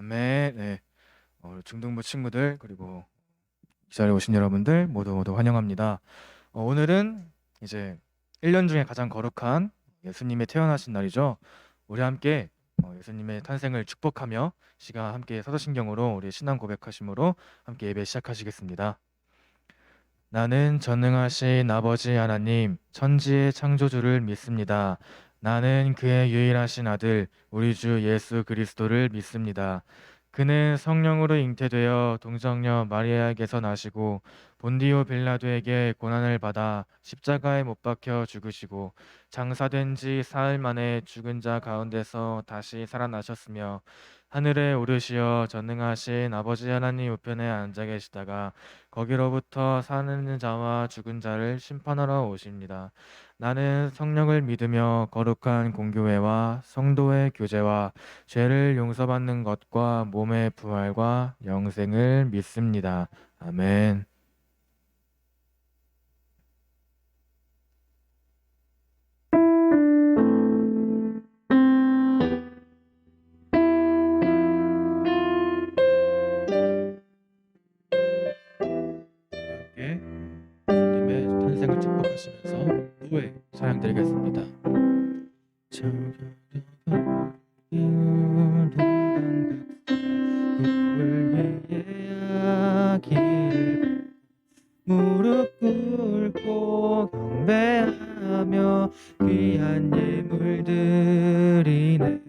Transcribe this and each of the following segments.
네. 중등부 친구들 그리고 이 자리에 오신 여러분들 모두 환영합니다. 오늘은 이제 1년 중에 가장 거룩한 예수님의 태어나신 날이죠. 우리 함께 예수님의 탄생을 축복하며 시간 함께 사도신경으로 우리 신앙 고백하심으로 함께 예배 시작하시겠습니다. 나는 전능하신 아버지 하나님, 천지의 창조주를 믿습니다. 나는 그의 유일하신 아들, 우리 주 예수 그리스도를 믿습니다. 그는 성령으로 잉태되어 동정녀 마리아에게서 나시고 본디오 빌라도에게 고난을 받아 십자가에 못 박혀 죽으시고 장사된 지 사흘 만에 죽은 자 가운데서 다시 살아나셨으며 하늘에 오르시어 전능하신 아버지 하나님 우편에 앉아 계시다가 거기로부터 사는 자와 죽은 자를 심판하러 오십니다. 나는 성령을 믿으며 거룩한 공교회와 성도의 교제와 죄를 용서받는 것과 몸의 부활과 영생을 믿습니다. 아멘. 함께 예수님의 탄생을 축복하시면서 후에 찬양 드리겠습니다. 무릎 꿇고 경배하며 귀한 예물 드리네.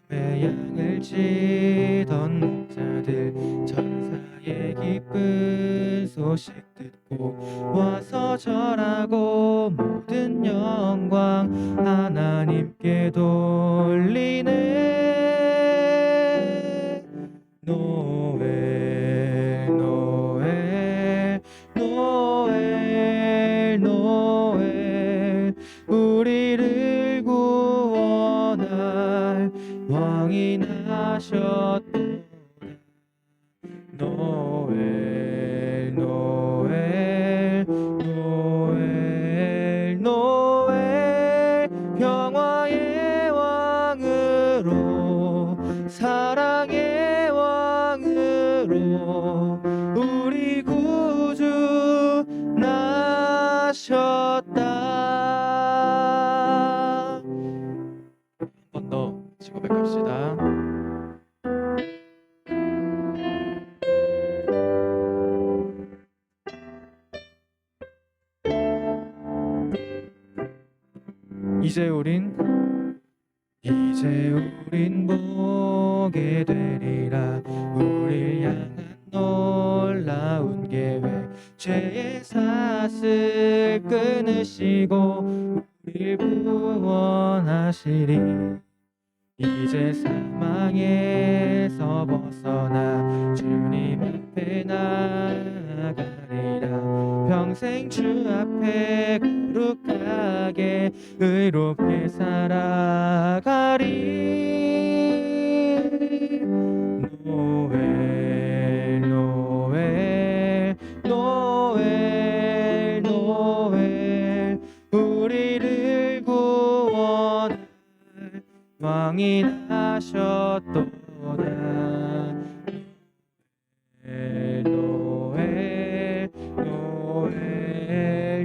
내 양을 치던 목자들 천사의 기쁜 소식 듣고 와서 절하고 모든 영광 하나님께 돌리네. 노엘 노엘 노엘 노엘 우리를 구원할 왕이 나셨도다. 노엘 노엘 노엘 노엘 평화의 왕으로 사랑의 왕으로 우리 구주 나셨다. 한 번 더 고백합시다. 이제 우린 보게 되리라. 우릴 향한 놀라운 계획, 죄의 삭을 끊으시고 우릴 구원하시리. 이제 사망에서 벗어나 주님 앞에 나아가리라. 평생 주 앞에 거룩하게 의롭게 살아가리. 노엘 노엘 노엘 노엘 우리를 구원할 왕이 나셨도다. 노엘 노엘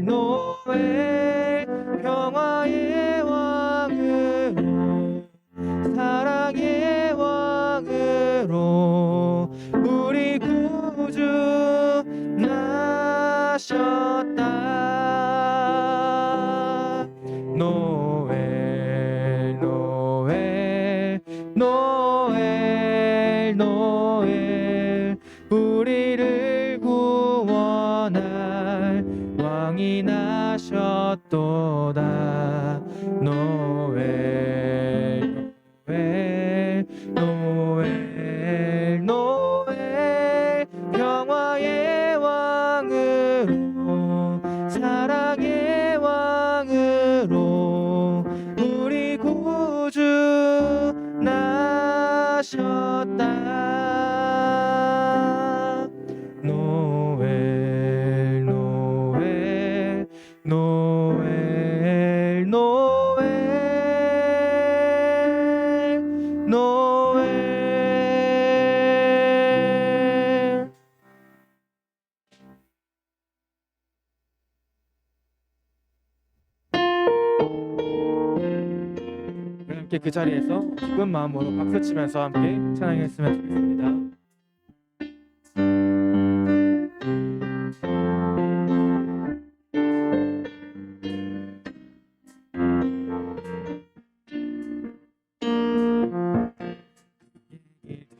노엘 평화의 왕으로 사랑의 왕으로 우리 구주 나셨다. 노엘 노엘 노엘 노엘 우리를 구원할 왕이 나셨도다. 노엘 노엘 노엘 노엘 평화의 왕으로 사랑의 왕으로 우리 구주 나셨다. 노엘 노엘 노엘 노엘 노엘 함께 그 자리에서 기쁜 마음으로 박수 치면서 함께 찬양했으면 좋겠습니다.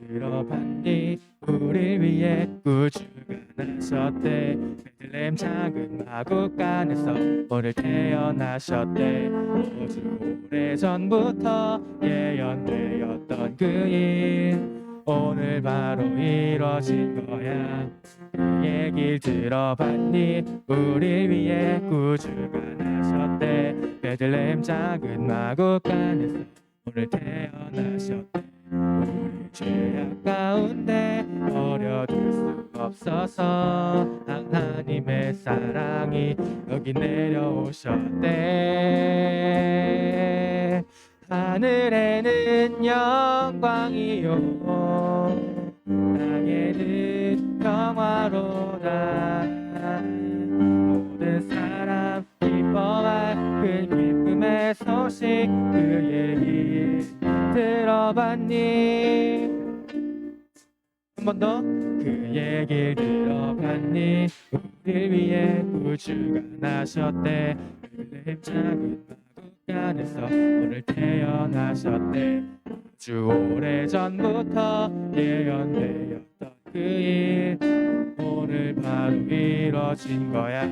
들어봤니? 우릴 위해 구주가 나셨대. 베들레헴 작은 마국간에서 오늘 태어나셨대. 아주 오래전부터 예언되었던 그 일 오늘 바로 이뤄진 거야. 그 얘길 들어봤니? 우릴 위해 구주가 나셨대. 베들레헴 작은 마국간에서 오늘 태어나셨대. 우리 죄악 가운데 버려둘 수 없어서 하나님의 사랑이 여기 내려오셨대. 하늘에는 영광이요 땅에는 평화로다. 모든 사람 기뻐할 그 기쁨의 소식 그 얘기 들어봤니? 한 번 더. 그 얘길 들어봤니? 우릴 위해 구주가 나셨대. 베들레헴 작은 마국간에서 오늘 태어나셨대. 아주 오래전부터 예언되었던 그 일 오늘 바로 이뤄진 거야.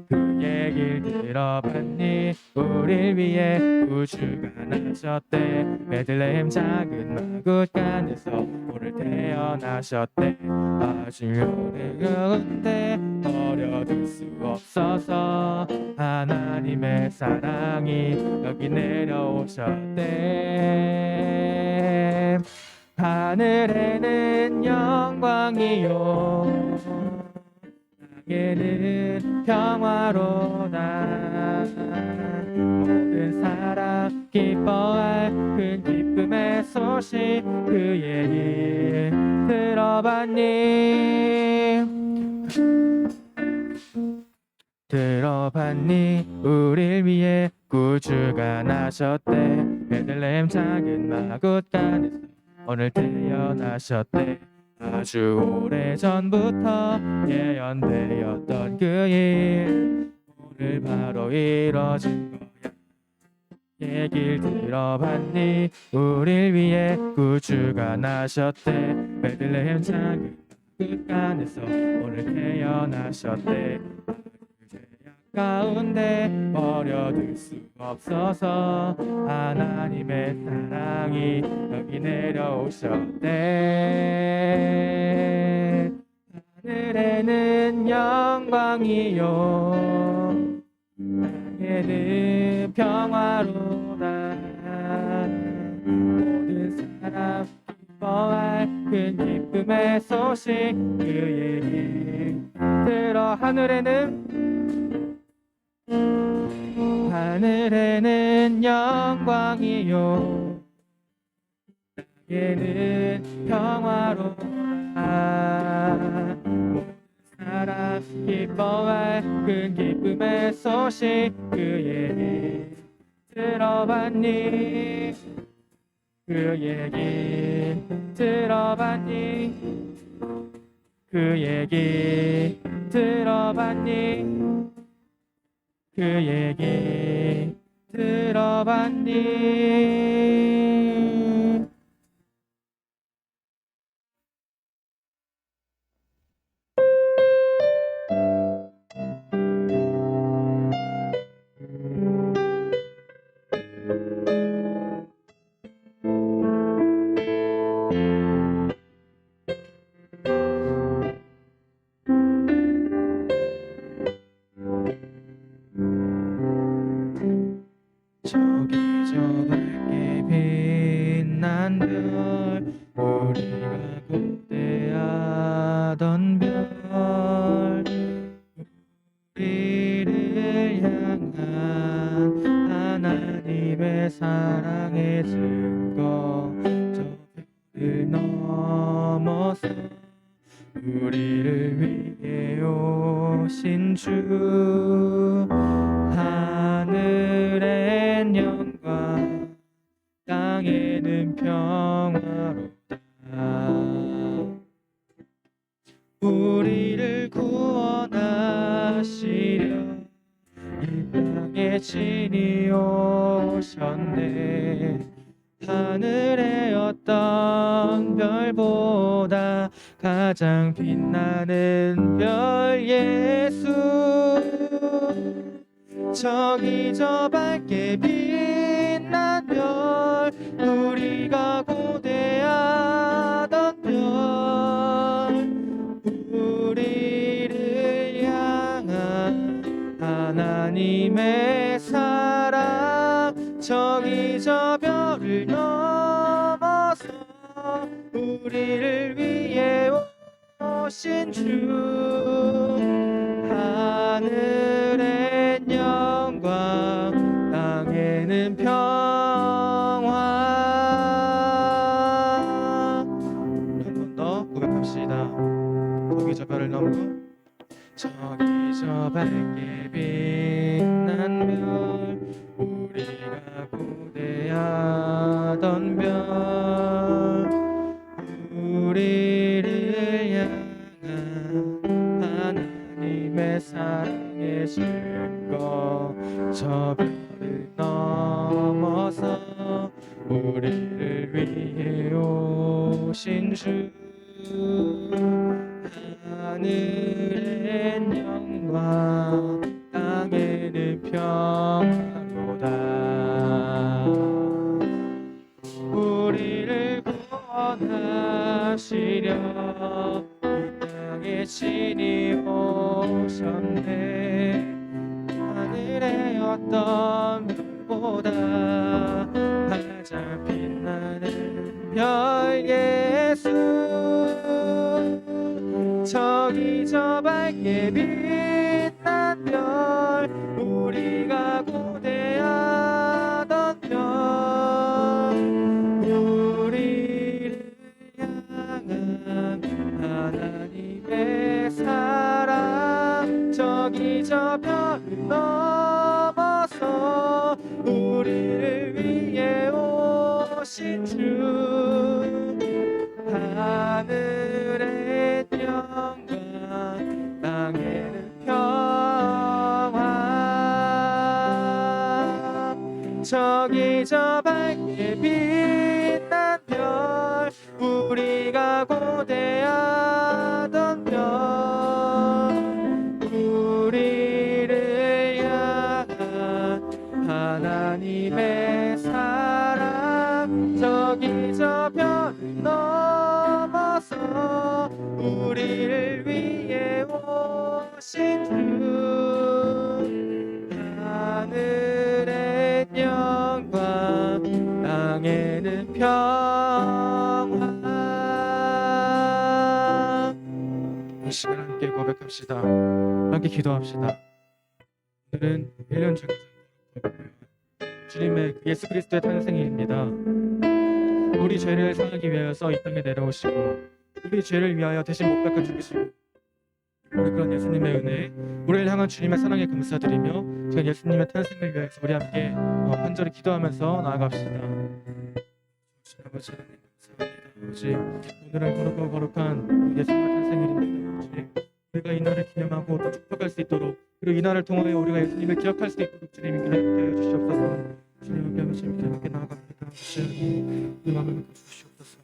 그 얘길 들어봤니? 우릴 위해 구주가 나셨대. 베들레헴 작은 마국간에서 오늘 태어나셨대. 아주 오래 가운데 버려둘 수 없어서 하나님의 사랑이 여기 내려오셨대. 하늘에는 영광이요 땅에는 평화로다. 모든 사람 기뻐할 큰 기쁨의 소식 그 얘기 들어봤니? 들어봤니? 우릴 위해 구주가 나셨대. 베들레헴 작은 마국간에서 오늘 태어나셨대. 아주 오래전부터 예언되었던 그 일 오늘 바로 이뤄진 거야. 얘길 들어봤니? 우릴 위해 구주가 나셨대. 베들레헴 작은 마국간에서 오늘 태어나셨대. 가운데 버려둘 수 없어서 하나님의 사랑이 여기 내려오셨대. 하늘에는 영광이요 땅에는 평화로다. 모든 사람 기뻐할 큰 기쁨의 소식 그 얘기 들어. 하늘에는 영광이요 땅에는 평화로다. 모든 사람 기뻐할 큰 기쁨의 소식 그 얘기 들어봤니? 그 얘기 들어봤니? 그 얘기 들어봤니? 그 얘기 들어봤니? 저기 저 밝게 빛난 별 우리가 고대하던 별 우리를 향한 하나님의 사랑의 증거 저 별을 넘어서 우리를 위해 오신 주 하늘엔 영광 평화로다. 우리를 구원하시려 이 땅에 친히 오셨네. 하늘의 어떤 별보다 가장 빛나는 별 예수. 저기 저 밝게 빛난 별, 우리가 고대하던 별, 우리를 향한 하나님의 사랑. 저기 저 별을 넘어서 우리를 위해 오신 주. 하늘엔 영광, 땅에는 평화. 한 번 더 고백합시다. 저기 저 별을 넘어 저기 저 밝게 빛난 별, 우리가 고대하던 별, 우리를 향한 하나님의 사랑의 증거. 저 별을 넘어서 우리를 위해 오신 주. 하늘엔 영광, 땅에는 평화로다. 우리를 구원하시려 이 땅에 친히 오셨네. 하늘의 어떤 별보다 가장 빛나는 별 예수. 저기 저 밝게 빛난 별, 우리가 고대하던 별, 우리를 향한 하나님의 사랑. 저기 저 별을 넘어서 우리를 위해 오신 주. 하늘의 영광, 땅에는 평화. 저기 저 밝게 빛난 별, 우리가 고대하던 별, 우리를 향한 하나님의 사랑. 저기 저 별을 넘어서 우리를 위해 오신 주. 하늘엔 영광, 땅에는 평화. 이 시간 함께 고백합시다. 함께 기도합시다. 오늘은 1년 중 주님의 예수 그리스도의 탄생일입니다. 우리 죄를 사하기 위하여서 이 땅에 내려오시고 우리 죄를 위하여 대신 못 박아 죽으시고, 우리 그런 예수님의 은혜, 우리를 향한 주님의 사랑에 감사드리며 지금 예수님의 탄생을 위해서 우리 함께 간절히 기도하면서 나아갑시다. 아버지 하나님 감사합니다. 아버지, 오늘은 거룩한 예수님의 탄생일입니다. 아버지, 우리가 이 날을 기념하고 또 축복할 수 있도록, 그리고 이 날을 통하여 우리가 예수님을 기억할 수 있도록 주님 인도하여 주시옵소서. 주님 함께 하시며 함께 나아갑니다. 아버지 하나님, 우리 마음을 주시옵소서.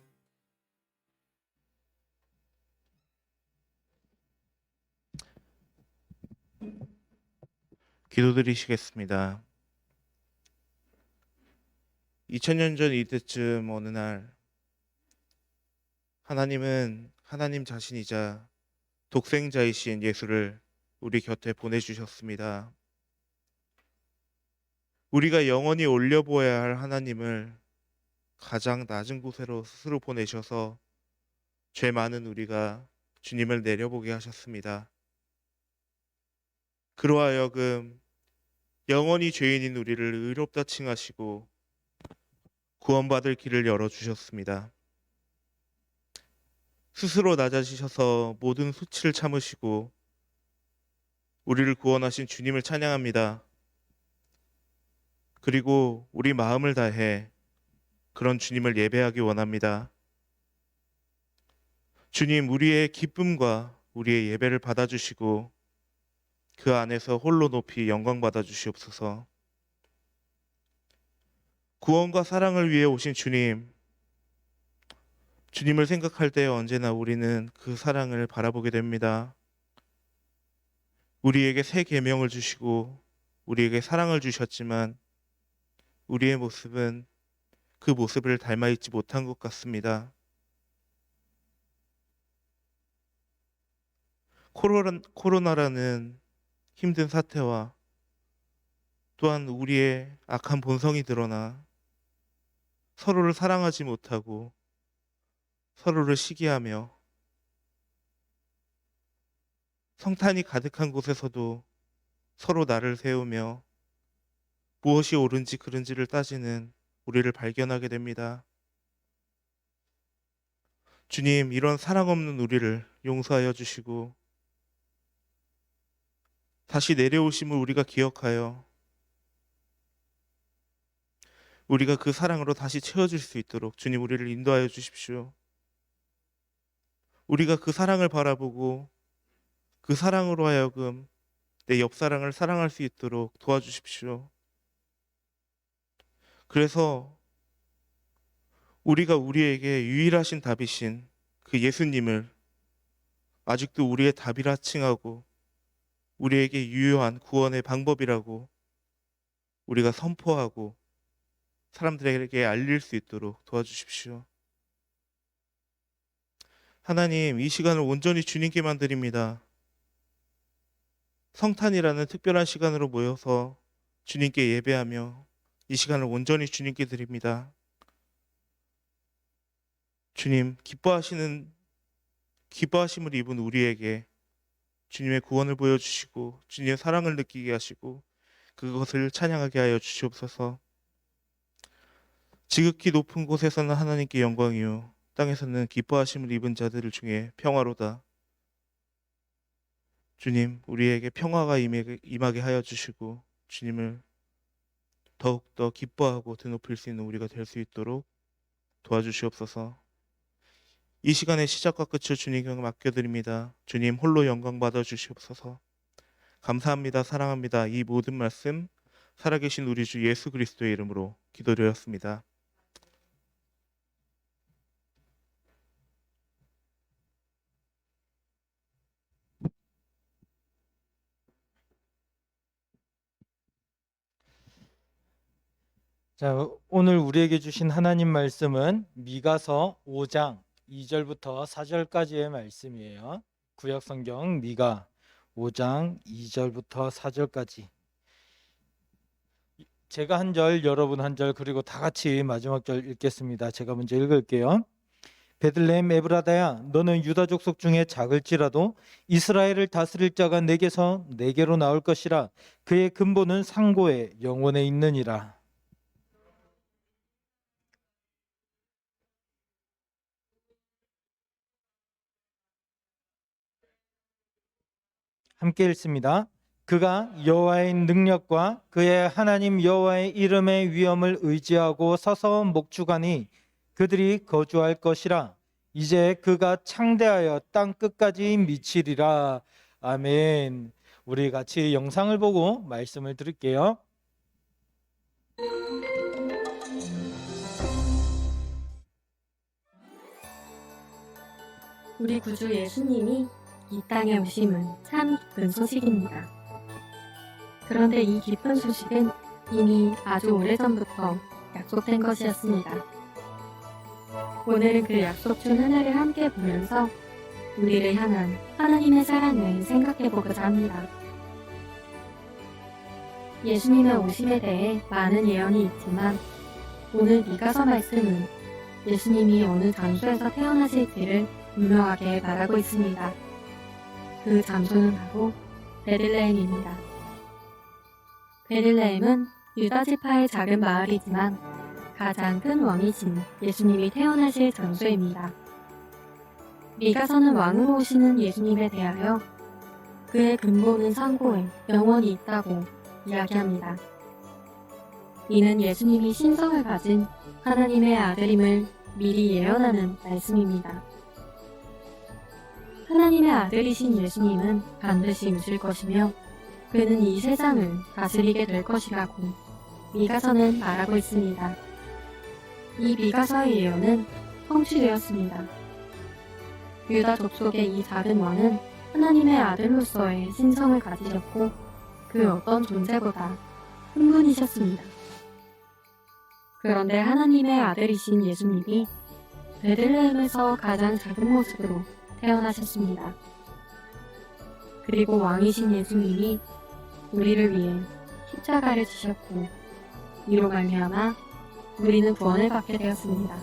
기도드리시겠습니다. 2000년 전 이때쯤 어느 날 하나님은 하나님 자신이자 독생자이신 예수를 우리 곁에 보내주셨습니다. 우리가 영원히 올려보아야 할 하나님을 가장 낮은 곳으로 스스로 보내셔서 죄 많은 우리가 주님을 내려보게 하셨습니다. 그로 하여금 영원히 죄인인 우리를 의롭다 칭하시고 구원받을 길을 열어주셨습니다. 스스로 낮아지셔서 모든 수치를 참으시고 우리를 구원하신 주님을 찬양합니다. 그리고 우리 마음을 다해 그런 주님을 예배하기 원합니다. 주님, 우리의 기쁨과 우리의 예배를 받아주시고 그 안에서 홀로 높이 영광 받아주시옵소서. 구원과 사랑을 위해 오신 주님, 주님을 생각할 때 언제나 우리는 그 사랑을 바라보게 됩니다. 우리에게 새 계명을 주시고 우리에게 사랑을 주셨지만 우리의 모습은 그 모습을 닮아 있지 못한 것 같습니다. 코로나라는 힘든 사태와 또한 우리의 악한 본성이 드러나 서로를 사랑하지 못하고 서로를 시기하며 성탄이 가득한 곳에서도 서로 나를 세우며 무엇이 옳은지 그른지를 따지는 우리를 발견하게 됩니다. 주님, 이런 사랑 없는 우리를 용서하여 주시고 다시 내려오심을 우리가 기억하여 우리가 그 사랑으로 다시 채워질 수 있도록 주님 우리를 인도하여 주십시오. 우리가 그 사랑을 바라보고 그 사랑으로 하여금 내 옆사랑을 사랑할 수 있도록 도와주십시오. 그래서 우리가 우리에게 유일하신 답이신 그 예수님을 아직도 우리의 답이라 칭하고 우리에게 유효한 구원의 방법이라고 우리가 선포하고 사람들에게 알릴 수 있도록 도와주십시오. 하나님, 이 시간을 온전히 주님께만 드립니다. 성탄이라는 특별한 시간으로 모여서 주님께 예배하며 이 시간을 온전히 주님께 드립니다. 주님, 기뻐하심을 입은 우리에게 주님의 구원을 보여주시고 주님의 사랑을 느끼게 하시고 그것을 찬양하게 하여 주시옵소서. 지극히 높은 곳에서는 하나님께 영광이요 땅에서는 기뻐하심을 입은 자들 중에 평화로다. 주님, 우리에게 평화가 임하게 하여 주시고 주님을 더욱더 기뻐하고 드높일 수 있는 우리가 될 수 있도록 도와주시옵소서. 이 시간의 시작과 끝을 주님께 맡겨드립니다. 주님 홀로 영광 받아 주시옵소서. 감사합니다. 사랑합니다. 이 모든 말씀 살아계신 우리 주 예수 그리스도의 이름으로 기도드렸습니다. 자, 오늘 우리에게 주신 하나님 말씀은 미가서 5장 2절부터 4절까지의 말씀이에요. 구약 성경 미가 5장 2절부터 4절까지. 제가 한 절, 여러분 한 절, 그리고 다 같이 마지막 절 읽겠습니다. 제가 먼저 읽을게요. 베들레헴 에브라다야, 너는 유다 족속 중에 작을지라도 이스라엘을 다스릴 자가 내게로 나올 것이라. 그의 근본은 상고에 영원에 있느니라. 함께 읽습니다. 그가 여호와의 능력과 그의 하나님 여호와의 이름의 위엄을 의지하고 서서 목축하니 그들이 거주할 것이라. 이제 그가 창대하여 땅 끝까지 미치리라. 아멘. 우리 같이 영상을 보고 말씀을 들을게요. 우리 구주 예수님이 이 땅에 오심은 참 기쁜 소식입니다. 그런데 이 기쁜 소식은 이미 아주 오래전부터 약속된 것이었습니다. 오늘은 그 약속 중 하나를 함께 보면서 우리를 향한 하나님의 사랑을 생각해 보고자 합니다. 예수님의 오심에 대해 많은 예언이 있지만 오늘 미가서 말씀은 예수님이 어느 장소에서 태어나실지를 분명하게 말하고 있습니다. 그 장소는 바로 베들레헴입니다. 베들레헴은 유다 지파의 작은 마을이지만 가장 큰 왕이신 예수님이 태어나실 장소입니다. 미가서는 왕으로 오시는 예수님에 대하여 그의 근본은 상고에 영원히 있다고 이야기합니다. 이는 예수님이 신성을 가진 하나님의 아들임을 미리 예언하는 말씀입니다. 하나님의 아들이신 예수님은 반드시 오실 것이며 그는 이 세상을 다스리게 될 것이라고 미가서는 말하고 있습니다. 이 미가서의 예언은 성취되었습니다. 유다 족속의 이 작은 왕은 하나님의 아들로서의 신성을 가지셨고 그 어떤 존재보다 큰 분이셨습니다. 그런데 하나님의 아들이신 예수님이 베들레헴에서 가장 작은 모습으로 태어나셨습니다. 그리고 왕이신 예수님이 우리를 위해 십자가를 지셨고 이로 말미암아 우리는 구원을 받게 되었습니다.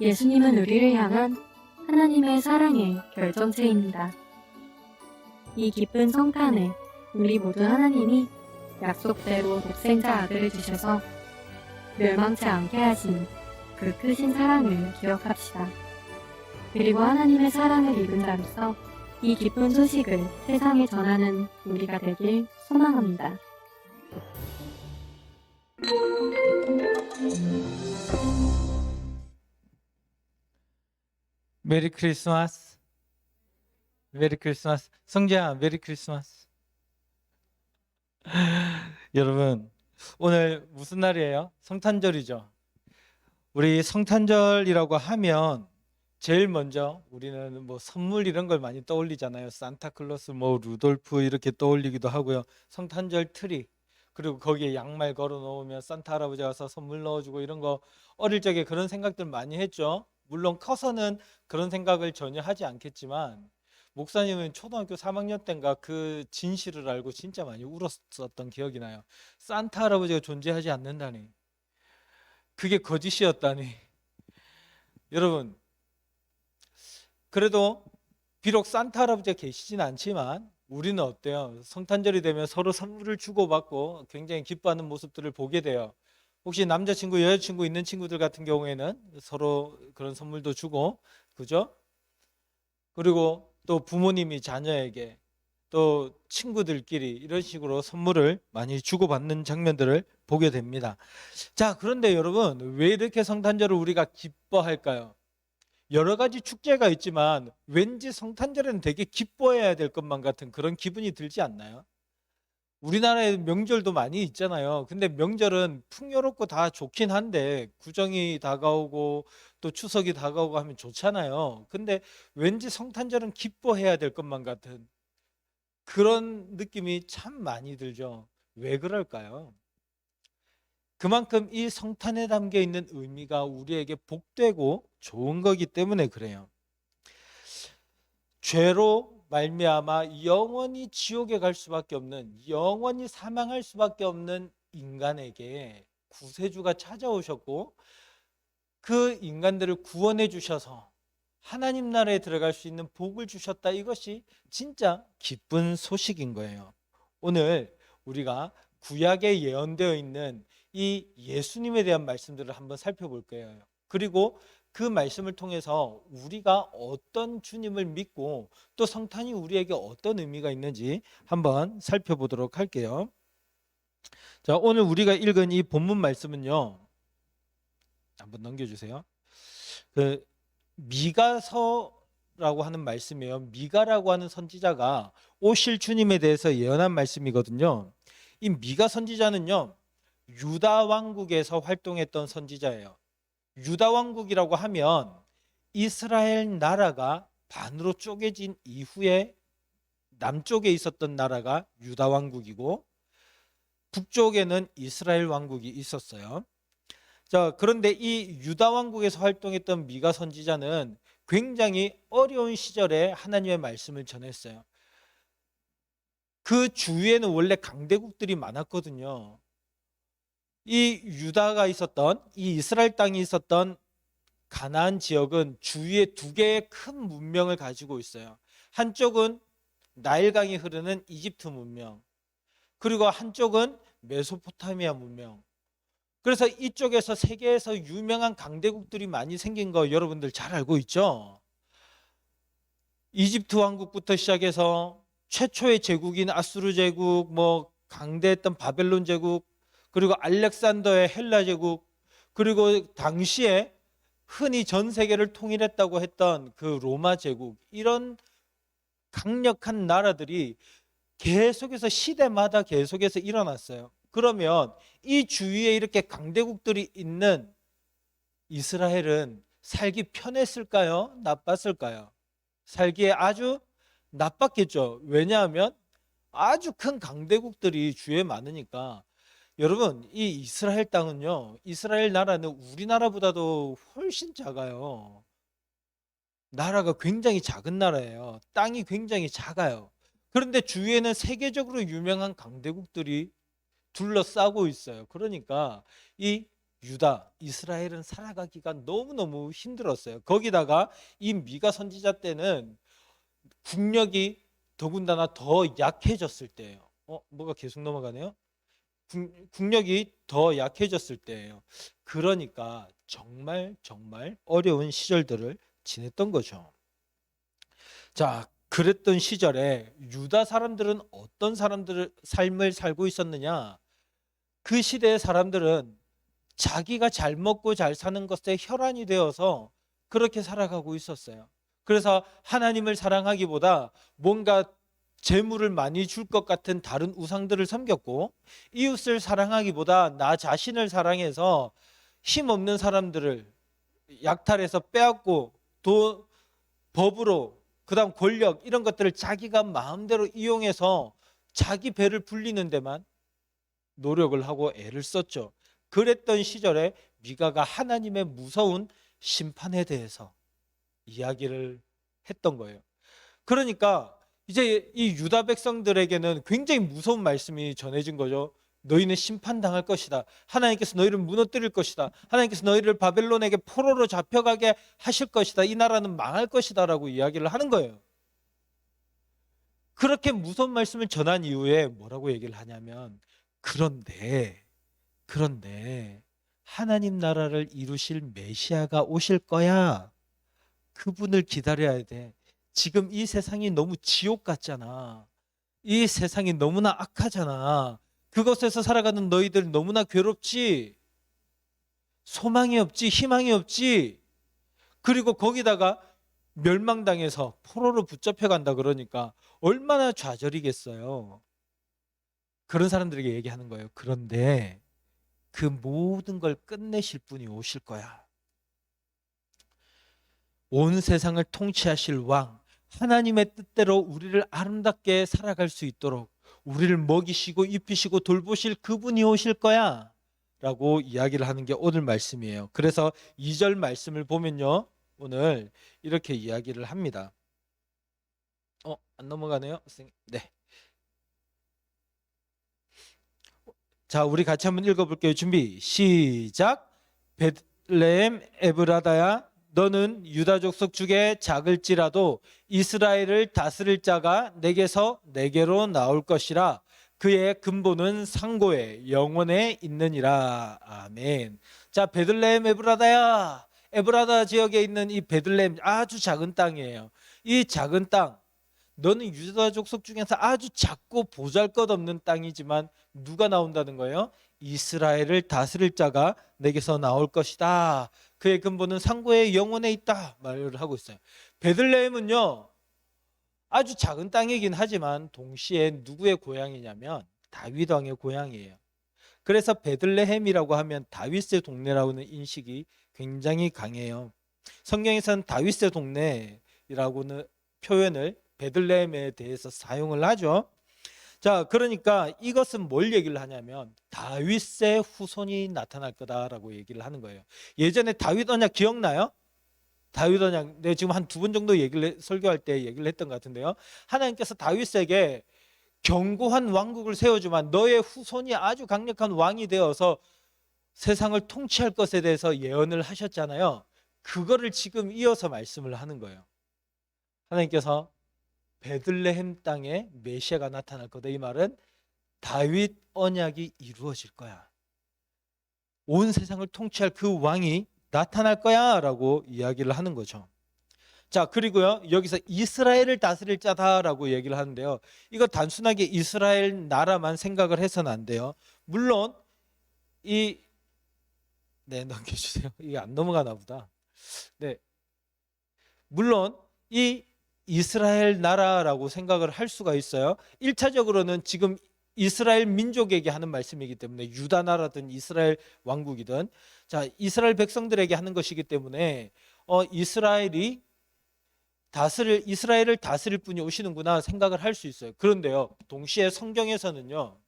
예수님은 우리를 향한 하나님의 사랑의 결정체입니다. 이 기쁜 성탄에 우리 모두 하나님이 약속대로 독생자 아들을 주셔서 멸망치 않게 하신 그 크신 사랑을 기억합시다. 그리고 하나님의 사랑을 입은 자로서 이 기쁜 소식을 세상에 전하는 우리가 되길 소망합니다. 메리 크리스마스. 메리 크리스마스. 성재야, 메리 크리스마스. 여러분, 오늘 무슨 날이에요? 성탄절이죠. 우리 성탄절이라고 하면 제일 먼저 우리는 뭐 선물 이런 걸 많이 떠올리잖아요. 산타클로스, 뭐 루돌프 이렇게 떠올리기도 하고요. 성탄절 트리, 그리고 거기에 양말 걸어 놓으면 산타 할아버지 와서 선물 넣어주고 이런 거 어릴 적에 그런 생각들 많이 했죠. 물론 커서는 그런 생각을 전혀 하지 않겠지만 목사님은 초등학교 3학년 때인가 그 진실을 알고 진짜 많이 울었었던 기억이 나요. 산타 할아버지가 존재하지 않는다니, 그게 거짓이었다니. 여러분, 그래도 비록 산타 할아버지가 계시진 않지만 우리는 어때요? 성탄절이 되면 서로 선물을 주고받고 굉장히 기뻐하는 모습들을 보게 돼요. 혹시 남자친구, 여자친구 있는 친구들 같은 경우에는 서로 그런 선물도 주고, 그죠? 그리고 또 부모님이 자녀에게, 또 친구들끼리 이런 식으로 선물을 많이 주고받는 장면들을 보게 됩니다. 자, 그런데 여러분, 왜 이렇게 성탄절을 우리가 기뻐할까요? 여러 가지 축제가 있지만 왠지 성탄절에는 되게 기뻐해야 될 것만 같은 그런 기분이 들지 않나요? 우리나라에 명절도 많이 있잖아요. 근데 명절은 풍요롭고 다 좋긴 한데 구정이 다가오고 또 추석이 다가오고 하면 좋잖아요. 근데 왠지 성탄절은 기뻐해야 될 것만 같은 그런 느낌이 참 많이 들죠. 왜 그럴까요? 그만큼 이 성탄에 담겨 있는 의미가 우리에게 복되고 좋은 거기 때문에 그래요. 죄로 말미암아 영원히 지옥에 갈 수밖에 없는, 영원히 사망할 수밖에 없는 인간에게 구세주가 찾아오셨고 그 인간들을 구원해 주셔서 하나님 나라에 들어갈 수 있는 복을 주셨다. 이것이 진짜 기쁜 소식인 거예요. 오늘 우리가 구약에 예언되어 있는 이 예수님에 대한 말씀들을 한번 살펴볼 거예요. 그리고 그 말씀을 통해서 우리가 어떤 주님을 믿고 또 성탄이 우리에게 어떤 의미가 있는지 한번 살펴보도록 할게요. 자, 오늘 우리가 읽은 이 본문 말씀은요, 한번 넘겨주세요. 그 미가서라고 하는 말씀이에요. 미가라고 하는 선지자가 오실 주님에 대해서 예언한 말씀이거든요. 이 미가 선지자는요, 유다 왕국에서 활동했던 선지자예요. 유다 왕국이라고 하면 이스라엘 나라가 반으로 쪼개진 이후에 남쪽에 있었던 나라가 유다 왕국이고 북쪽에는 이스라엘 왕국이 있었어요. 자, 그런데 이 유다 왕국에서 활동했던 미가 선지자는 굉장히 어려운 시절에 하나님의 말씀을 전했어요. 그 주위에는 원래 강대국들이 많았거든요. 이 유다가 있었던, 이 이스라엘 땅이 있었던 가나안 지역은 주위에 두 개의 큰 문명을 가지고 있어요. 한쪽은 나일강이 흐르는 이집트 문명, 그리고 한쪽은 메소포타미아 문명. 그래서 이쪽에서 세계에서 유명한 강대국들이 많이 생긴 거 여러분들 잘 알고 있죠? 이집트 왕국부터 시작해서 최초의 제국인 아수르 제국, 뭐 강대했던 바벨론 제국, 그리고 알렉산더의 헬라 제국, 그리고 당시에 흔히 전 세계를 통일했다고 했던 그 로마 제국, 이런 강력한 나라들이 계속해서 시대마다 계속해서 일어났어요. 그러면 이 주위에 이렇게 강대국들이 있는 이스라엘은 살기 편했을까요? 나빴을까요? 살기에 아주 나빴겠죠. 왜냐하면 아주 큰 강대국들이 주위에 많으니까. 여러분, 이 이스라엘 땅은요, 이스라엘 나라는 우리나라보다도 훨씬 작아요. 나라가 굉장히 작은 나라예요. 땅이 굉장히 작아요. 그런데 주위에는 세계적으로 유명한 강대국들이 둘러싸고 있어요. 그러니까 이 유다, 이스라엘은 살아가기가 너무너무 힘들었어요. 거기다가 이 미가 선지자 때는 국력이 더군다나 더 약해졌을 때예요. 뭐가 계속 넘어가네요. 국력이 더 약해졌을 때예요. 그러니까 정말 어려운 시절들을 지냈던 거죠. 자, 그랬던 시절에 유다 사람들은 어떤 사람들의 삶을 살고 있었느냐? 그 시대의 사람들은 자기가 잘 먹고 잘 사는 것에 혈안이 되어서 그렇게 살아가고 있었어요. 그래서 하나님을 사랑하기보다 뭔가 재물을 많이 줄 것 같은 다른 우상들을 섬겼고, 이웃을 사랑하기보다 나 자신을 사랑해서 힘없는 사람들을 약탈해서 빼앗고 법으로, 그다음 권력, 이런 것들을 자기가 마음대로 이용해서 자기 배를 불리는 데만 노력을 하고 애를 썼죠. 그랬던 시절에 미가가 하나님의 무서운 심판에 대해서 이야기를 했던 거예요. 그러니까 이제 이 유다 백성들에게는 굉장히 무서운 말씀이 전해진 거죠. 너희는 심판당할 것이다. 하나님께서 너희를 무너뜨릴 것이다. 하나님께서 너희를 바벨론에게 포로로 잡혀가게 하실 것이다. 이 나라는 망할 것이다 라고 이야기를 하는 거예요. 그렇게 무서운 말씀을 전한 이후에 뭐라고 얘기를 하냐면, 그런데 하나님 나라를 이루실 메시아가 오실 거야. 그분을 기다려야 돼. 지금 이 세상이 너무 지옥 같잖아. 이 세상이 너무나 악하잖아. 그것에서 살아가는 너희들 너무나 괴롭지. 소망이 없지, 희망이 없지. 그리고 거기다가 멸망당해서 포로로 붙잡혀 간다 그러니까 얼마나 좌절이겠어요. 그런 사람들에게 얘기하는 거예요. 그런데 그 모든 걸 끝내실 분이 오실 거야. 온 세상을 통치하실 왕, 하나님의 뜻대로 우리를 아름답게 살아갈 수 있도록 우리를 먹이시고 입히시고 돌보실 그분이 오실 거야 라고 이야기를 하는 게 오늘 말씀이에요. 그래서 2절 말씀을 보면요, 오늘 이렇게 이야기를 합니다. 안 넘어가네요. 네. 자, 우리 같이 한번 읽어볼게요. 준비 시작. 베들레헴 에브라다야, 너는 유다 족속 중에 작을지라도 이스라엘을 다스릴 자가 내게서 내게로 나올 것이라. 그의 근본은 상고에 영원에 있느니라. 아멘. 자, 베들레헴 에브라다야, 에브라다 지역에 있는 이 베들레헴, 아주 작은 땅이에요. 이 작은 땅, 너는 유다 족속 중에서 아주 작고 보잘것없는 땅이지만 누가 나온다는 거예요? 이스라엘을 다스릴 자가 내게서 나올 것이다. 그의 근본은 상고의 영혼에 있다 말을 하고 있어요. 베들레헴은요, 아주 작은 땅이긴 하지만 동시에 누구의 고향이냐면 다윗 왕의 고향이에요. 그래서 베들레헴이라고 하면 다윗의 동네라고는 인식이 굉장히 강해요. 성경에서는 다윗의 동네라고는 표현을 베들레헴에 대해서 사용을 하죠. 자, 그러니까 이것은 뭘 얘기를 하냐면 다윗의 후손이 나타날 거다라고 얘기를 하는 거예요. 예전에 다윗 언약 기억나요? 다윗 언약, 내가 지금 한 2번 정도 설교할 때 얘기를 했던 것 같은데요. 하나님께서 다윗에게 견고한 왕국을 세워주면 너의 후손이 아주 강력한 왕이 되어서 세상을 통치할 것에 대해서 예언을 하셨잖아요. 그거를 지금 이어서 말씀을 하는 거예요. 하나님께서 베들레헴 땅에 메시아가 나타날 거다. 이 말은 다윗 언약이 이루어질 거야. 온 세상을 통치할 그 왕이 나타날 거야 라고 이야기를 하는 거죠. 자, 그리고요, 여기서 이스라엘을 다스릴 자다라고 얘기를 하는데요, 이거 단순하게 이스라엘 나라만 생각을 해서는 안 돼요. 물론 네, 넘겨주세요. 이게 안 넘어가나 보다. 네, 물론 이 이스라엘 나라라고 생각을 할 수가 있어요. 1차적으로는 지금 이스라엘 민족에게 하는 말씀이기 때문에 유다 나라든 이스라엘 왕국이든 자 이스라엘 백성들에게 하는 것이기 때문에 이스라엘을 다스릴 분이 오시는구나 생각을 할 수 있어요. 그런데요, 동시에 성경에서는요,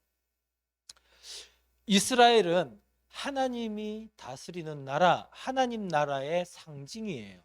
이스라엘은 하나님이 다스리는 나라, 하나님 나라의 상징이에요.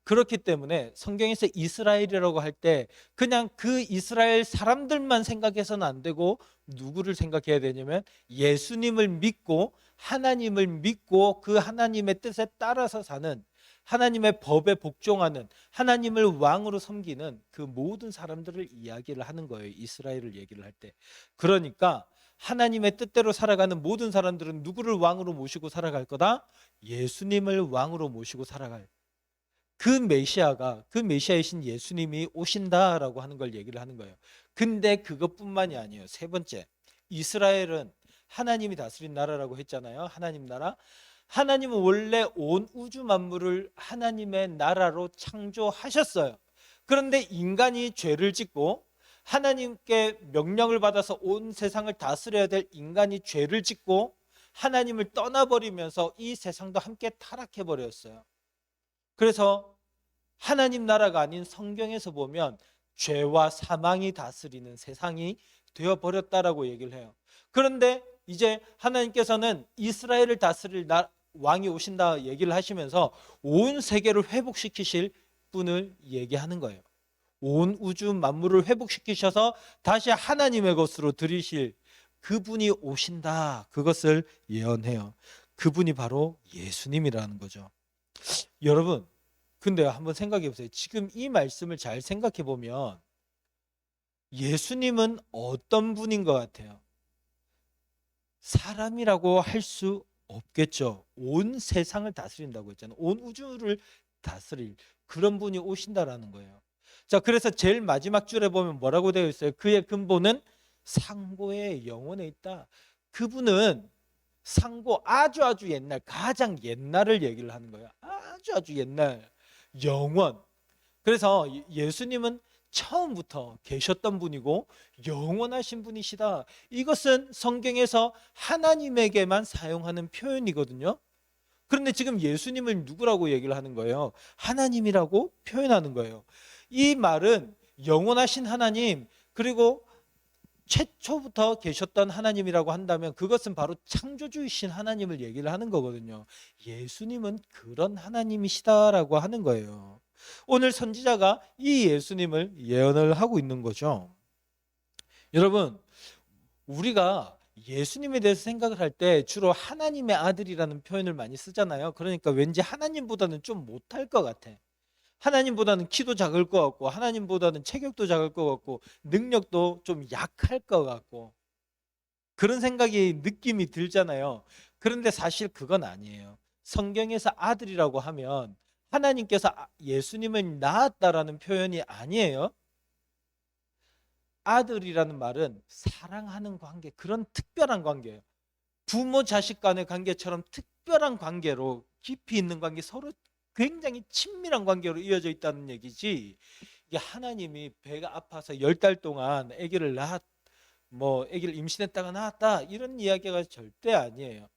그렇기 때문에 성경에서 이스라엘이라고 할 때 그냥 그 이스라엘 사람들만 생각해서는 안 되고 누구를 생각해야 되냐면 예수님을 믿고 하나님을 믿고 그 하나님의 뜻에 따라서 사는, 하나님의 법에 복종하는, 하나님을 왕으로 섬기는 그 모든 사람들을 이야기를 하는 거예요. 이스라엘을 얘기를 할 때. 그러니까 하나님의 뜻대로 살아가는 모든 사람들은 누구를 왕으로 모시고 살아갈 거다? 예수님을 왕으로 모시고 살아갈, 그 메시아이신 예수님이 오신다라고 하는 걸 얘기를 하는 거예요. 근데 그것뿐만이 아니에요. 세 번째, 이스라엘은 하나님이 다스린 나라라고 했잖아요. 하나님 나라. 하나님은 원래 온 우주 만물을 하나님의 나라로 창조하셨어요. 그런데 인간이 죄를 짓고 하나님께 명령을 받아서 온 세상을 다스려야 될 인간이 죄를 짓고 하나님을 떠나버리면서 이 세상도 함께 타락해버렸어요. 그래서 하나님 나라가 아닌 성경에서 보면 죄와 사망이 다스리는 세상이 되어버렸다라고 얘기를 해요. 그런데 이제 하나님께서는 이스라엘을 다스릴 왕이 오신다 얘기를 하시면서 온 세계를 회복시키실 분을 얘기하는 거예요. 온 우주 만물을 회복시키셔서 다시 하나님의 것으로 들이실 그분이 오신다, 그것을 예언해요. 그분이 바로 예수님이라는 거죠. 여러분, 근데 한번 생각해 보세요. 지금 이 말씀을 잘 생각해 보면 예수님은 어떤 분인 것 같아요? 사람이라고 할 수 없겠죠. 온 세상을 다스린다고 했잖아요. 온 우주를 다스릴 그런 분이 오신다라는 거예요. 자, 그래서 제일 마지막 줄에 보면 뭐라고 되어 있어요? 그의 근본은 상고의 영혼에 있다. 그분은 상고, 아주 옛날, 가장 옛날을 얘기를 하는 거예요. 아주 옛날, 영원. 그래서 예수님은 처음부터 계셨던 분이고 영원하신 분이시다. 이것은 성경에서 하나님에게만 사용하는 표현이거든요. 그런데 지금 예수님을 누구라고 얘기를 하는 거예요? 하나님이라고 표현하는 거예요. 이 말은 영원하신 하나님, 그리고 최초부터 계셨던 하나님이라고 한다면 그것은 바로 창조주이신 하나님을 얘기를 하는 거거든요. 예수님은 그런 하나님이시다라고 하는 거예요. 오늘 선지자가 이 예수님을 예언을 하고 있는 거죠. 여러분, 우리가 예수님에 대해서 생각을 할 때 주로 하나님의 아들이라는 표현을 많이 쓰잖아요. 그러니까 왠지 하나님보다는 좀 못할 것 같아. 하나님보다는 키도 작을 것 같고, 하나님보다는 체격도 작을 것 같고, 능력도 좀 약할 것 같고, 그런 느낌이 들잖아요. 그런데 사실 그건 아니에요. 성경에서 아들이라고 하면 하나님께서 예수님을 낳았다라는 표현이 아니에요. 아들이라는 말은 사랑하는 관계, 그런 특별한 관계예요. 부모 자식 간의 관계처럼 특별한 관계로, 깊이 있는 관계, 서로 굉장히 친밀한 관계로 이어져 있다는 얘기지, 이게 하나님이 배가 아파서 10달 동안 아기를 아기를 임신했다가 낳았다, 이런 이야기가 절대 아니에요.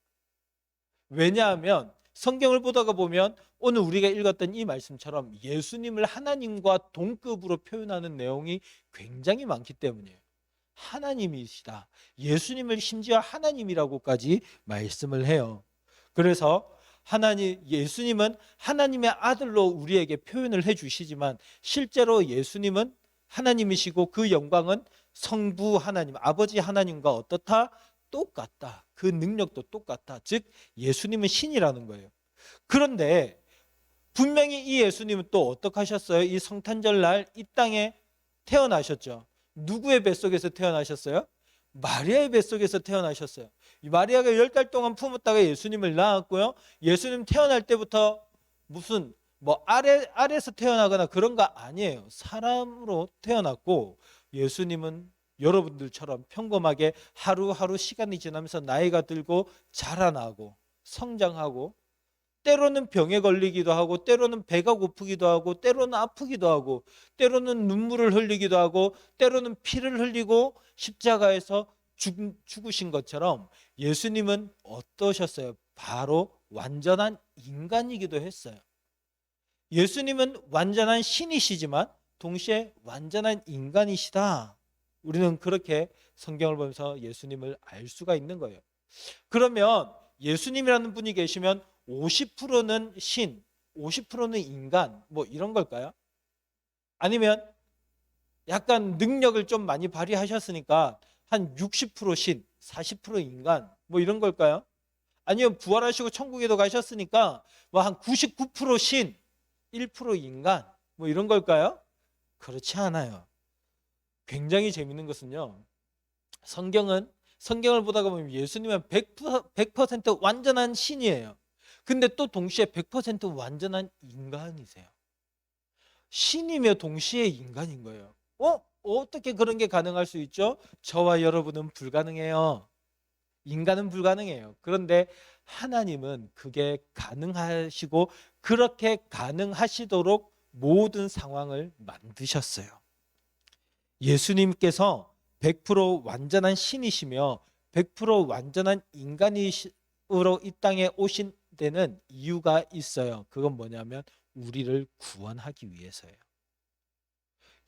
왜냐하면 성경을 보다가 보면 오늘 우리가 읽었던 이 말씀처럼 예수님을 하나님과 동급으로 표현하는 내용이 굉장히 많기 때문이에요. 하나님이시다. 예수님을 심지어 하나님이라고까지 말씀을 해요. 그래서 예수님은 하나님의 아들로 우리에게 표현을 해주시지만 실제로 예수님은 하나님이시고 그 영광은 성부 하나님, 아버지 하나님과 어떻다? 똑같다. 그 능력도 똑같다. 즉 예수님은 신이라는 거예요. 그런데 분명히 이 예수님은 또 어떻게 하셨어요? 이 성탄절 날 이 땅에 태어나셨죠. 누구의 뱃속에서 태어나셨어요? 마리아의 뱃속에서 태어나셨어요. 마리아가 10달 동안 품었다가 예수님을 낳았고요. 예수님 태어날 때부터 무슨 아래에서 태어나거나 그런 거 아니에요. 사람으로 태어났고 예수님은 여러분들처럼 평범하게 하루하루 시간이 지나면서 나이가 들고 자라나고 성장하고 때로는 병에 걸리기도 하고 때로는 배가 고프기도 하고 때로는 아프기도 하고 때로는 눈물을 흘리기도 하고 때로는 피를 흘리고 십자가에서 죽으신 것처럼 예수님은 어떠셨어요? 바로 완전한 인간이기도 했어요. 예수님은 완전한 신이시지만 동시에 완전한 인간이시다. 우리는 그렇게 성경을 보면서 예수님을 알 수가 있는 거예요. 그러면 예수님이라는 분이 계시면 50%는 신, 50%는 인간, 뭐 이런 걸까요? 아니면 약간 능력을 좀 많이 발휘하셨으니까 한 60% 신, 40% 인간, 뭐 이런 걸까요? 아니면 부활하시고 천국에도 가셨으니까 뭐 한 99% 신, 1% 인간, 뭐 이런 걸까요? 그렇지 않아요. 굉장히 재밌는 것은요. 성경을 보다가 보면 예수님은 100% 완전한 신이에요. 근데 또 동시에 100% 완전한 인간이세요. 신이며 동시에 인간인 거예요. 어떻게 그런 게 가능할 수 있죠? 저와 여러분은 불가능해요. 인간은 불가능해요. 그런데 하나님은 그게 가능하시고 그렇게 가능하시도록 모든 상황을 만드셨어요. 예수님께서 100% 완전한 신이시며 100% 완전한 인간으로 이 땅에 오신 데는 이유가 있어요. 그건 뭐냐면 우리를 구원하기 위해서예요.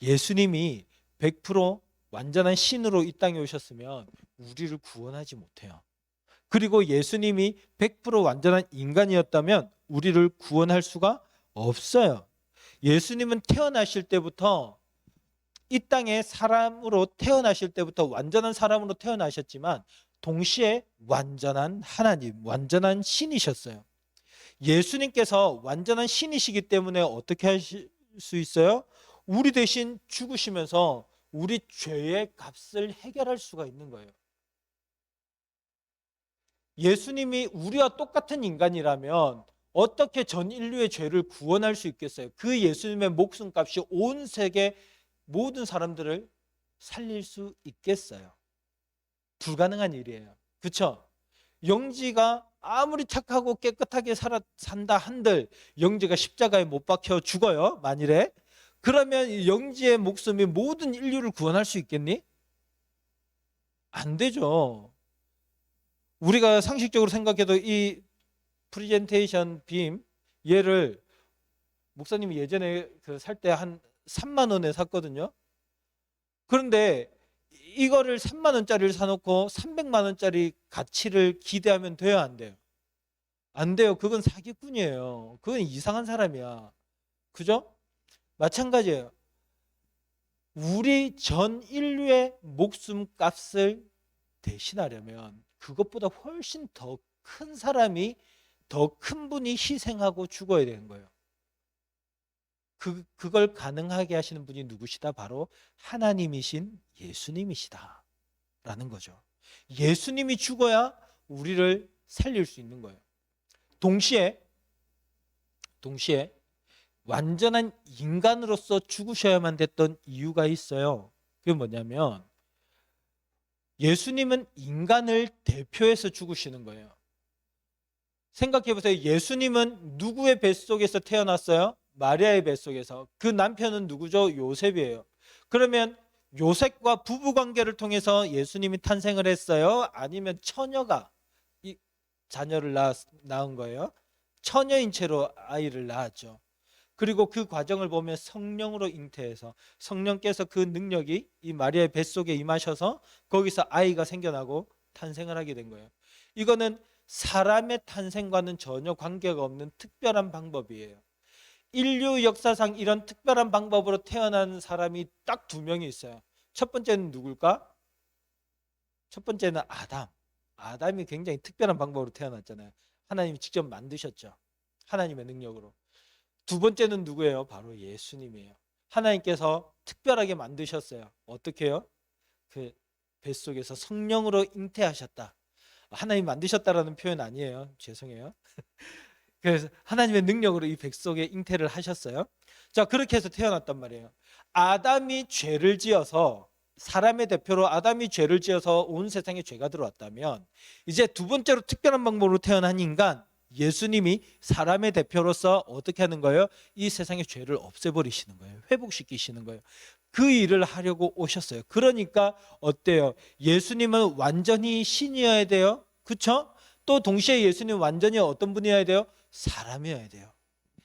예수님이 100% 완전한 신으로 이 땅에 오셨으면 우리를 구원하지 못해요. 그리고 예수님이 100% 완전한 인간이었다면 우리를 구원할 수가 없어요. 예수님은 태어나실 때부터 이 땅에 사람으로 태어나실 때부터 완전한 사람으로 태어나셨지만 동시에 완전한 하나님, 완전한 신이셨어요. 예수님께서 완전한 신이시기 때문에 어떻게 하실 수 있어요? 우리 대신 죽으시면서 우리 죄의 값을 해결할 수가 있는 거예요. 예수님이 우리와 똑같은 인간이라면 어떻게 전 인류의 죄를 구원할 수 있겠어요? 그 예수님의 목숨값이 온 세계 모든 사람들을 살릴 수 있겠어요? 불가능한 일이에요. 그렇죠? 영지가 아무리 착하고 깨끗하게 산다 한들 영지가 십자가에 못 박혀 죽어요. 만일에. 그러면 영지의 목숨이 모든 인류를 구원할 수 있겠니? 안 되죠. 우리가 상식적으로 생각해도 이 프레젠테이션 빔 얘를 목사님이 예전에 살 때 한 3만 원에 샀거든요. 그런데 이거를 3만 원짜리를 사놓고 300만 원짜리 가치를 기대하면 돼요, 안 돼요? 안 돼요. 그건 사기꾼이에요. 그건 이상한 사람이야. 그죠? 마찬가지예요. 우리 전 인류의 목숨값을 대신하려면 그것보다 훨씬 더 큰 사람이, 더 큰 분이 희생하고 죽어야 되는 거예요. 그걸 가능하게 하시는 분이 누구시다? 바로 하나님이신 예수님이시다 라는 거죠. 예수님이 죽어야 우리를 살릴 수 있는 거예요. 동시에 완전한 인간으로서 죽으셔야만 됐던 이유가 있어요. 그게 뭐냐면 예수님은 인간을 대표해서 죽으시는 거예요. 생각해 보세요. 예수님은 누구의 뱃속에서 태어났어요? 마리아의 뱃속에서. 그 남편은 누구죠? 요셉이에요. 그러면 요셉과 부부 관계를 통해서 예수님이 탄생을 했어요? 아니면 처녀가 이 자녀를 낳은 거예요? 처녀인 채로 아이를 낳았죠. 그리고 그 과정을 보면 성령으로 잉태해서 성령께서 그 능력이 이 마리아의 뱃속에 임하셔서 거기서 아이가 생겨나고 탄생을 하게 된 거예요. 이거는 사람의 탄생과는 전혀 관계가 없는 특별한 방법이에요. 인류 역사상 이런 특별한 방법으로 태어난 사람이 딱 2명이 있어요. 첫 번째는 누굴까? 첫 번째는 아담. 아담이 굉장히 특별한 방법으로 태어났잖아요. 하나님이 직접 만드셨죠. 하나님의 능력으로. 두 번째는 누구예요? 바로 예수님이에요. 하나님께서 특별하게 만드셨어요. 어떻게 해요? 그 뱃속에서 성령으로 잉태하셨다. 하나님 만드셨다라는 표현 아니에요. 죄송해요. 그래서 하나님의 능력으로 이 뱃속에 잉태를 하셨어요. 자, 그렇게 해서 태어났단 말이에요. 아담이 죄를 지어서 사람의 대표로 아담이 죄를 지어서 온 세상에 죄가 들어왔다면 이제 두 번째로 특별한 방법으로 태어난 인간 예수님이 사람의 대표로서 어떻게 하는 거예요? 이 세상의 죄를 없애버리시는 거예요. 회복시키시는 거예요. 그 일을 하려고 오셨어요. 그러니까 어때요? 예수님은 완전히 신이어야 돼요. 그렇죠? 또 동시에 예수님은 완전히 어떤 분이어야 돼요? 사람이어야 돼요.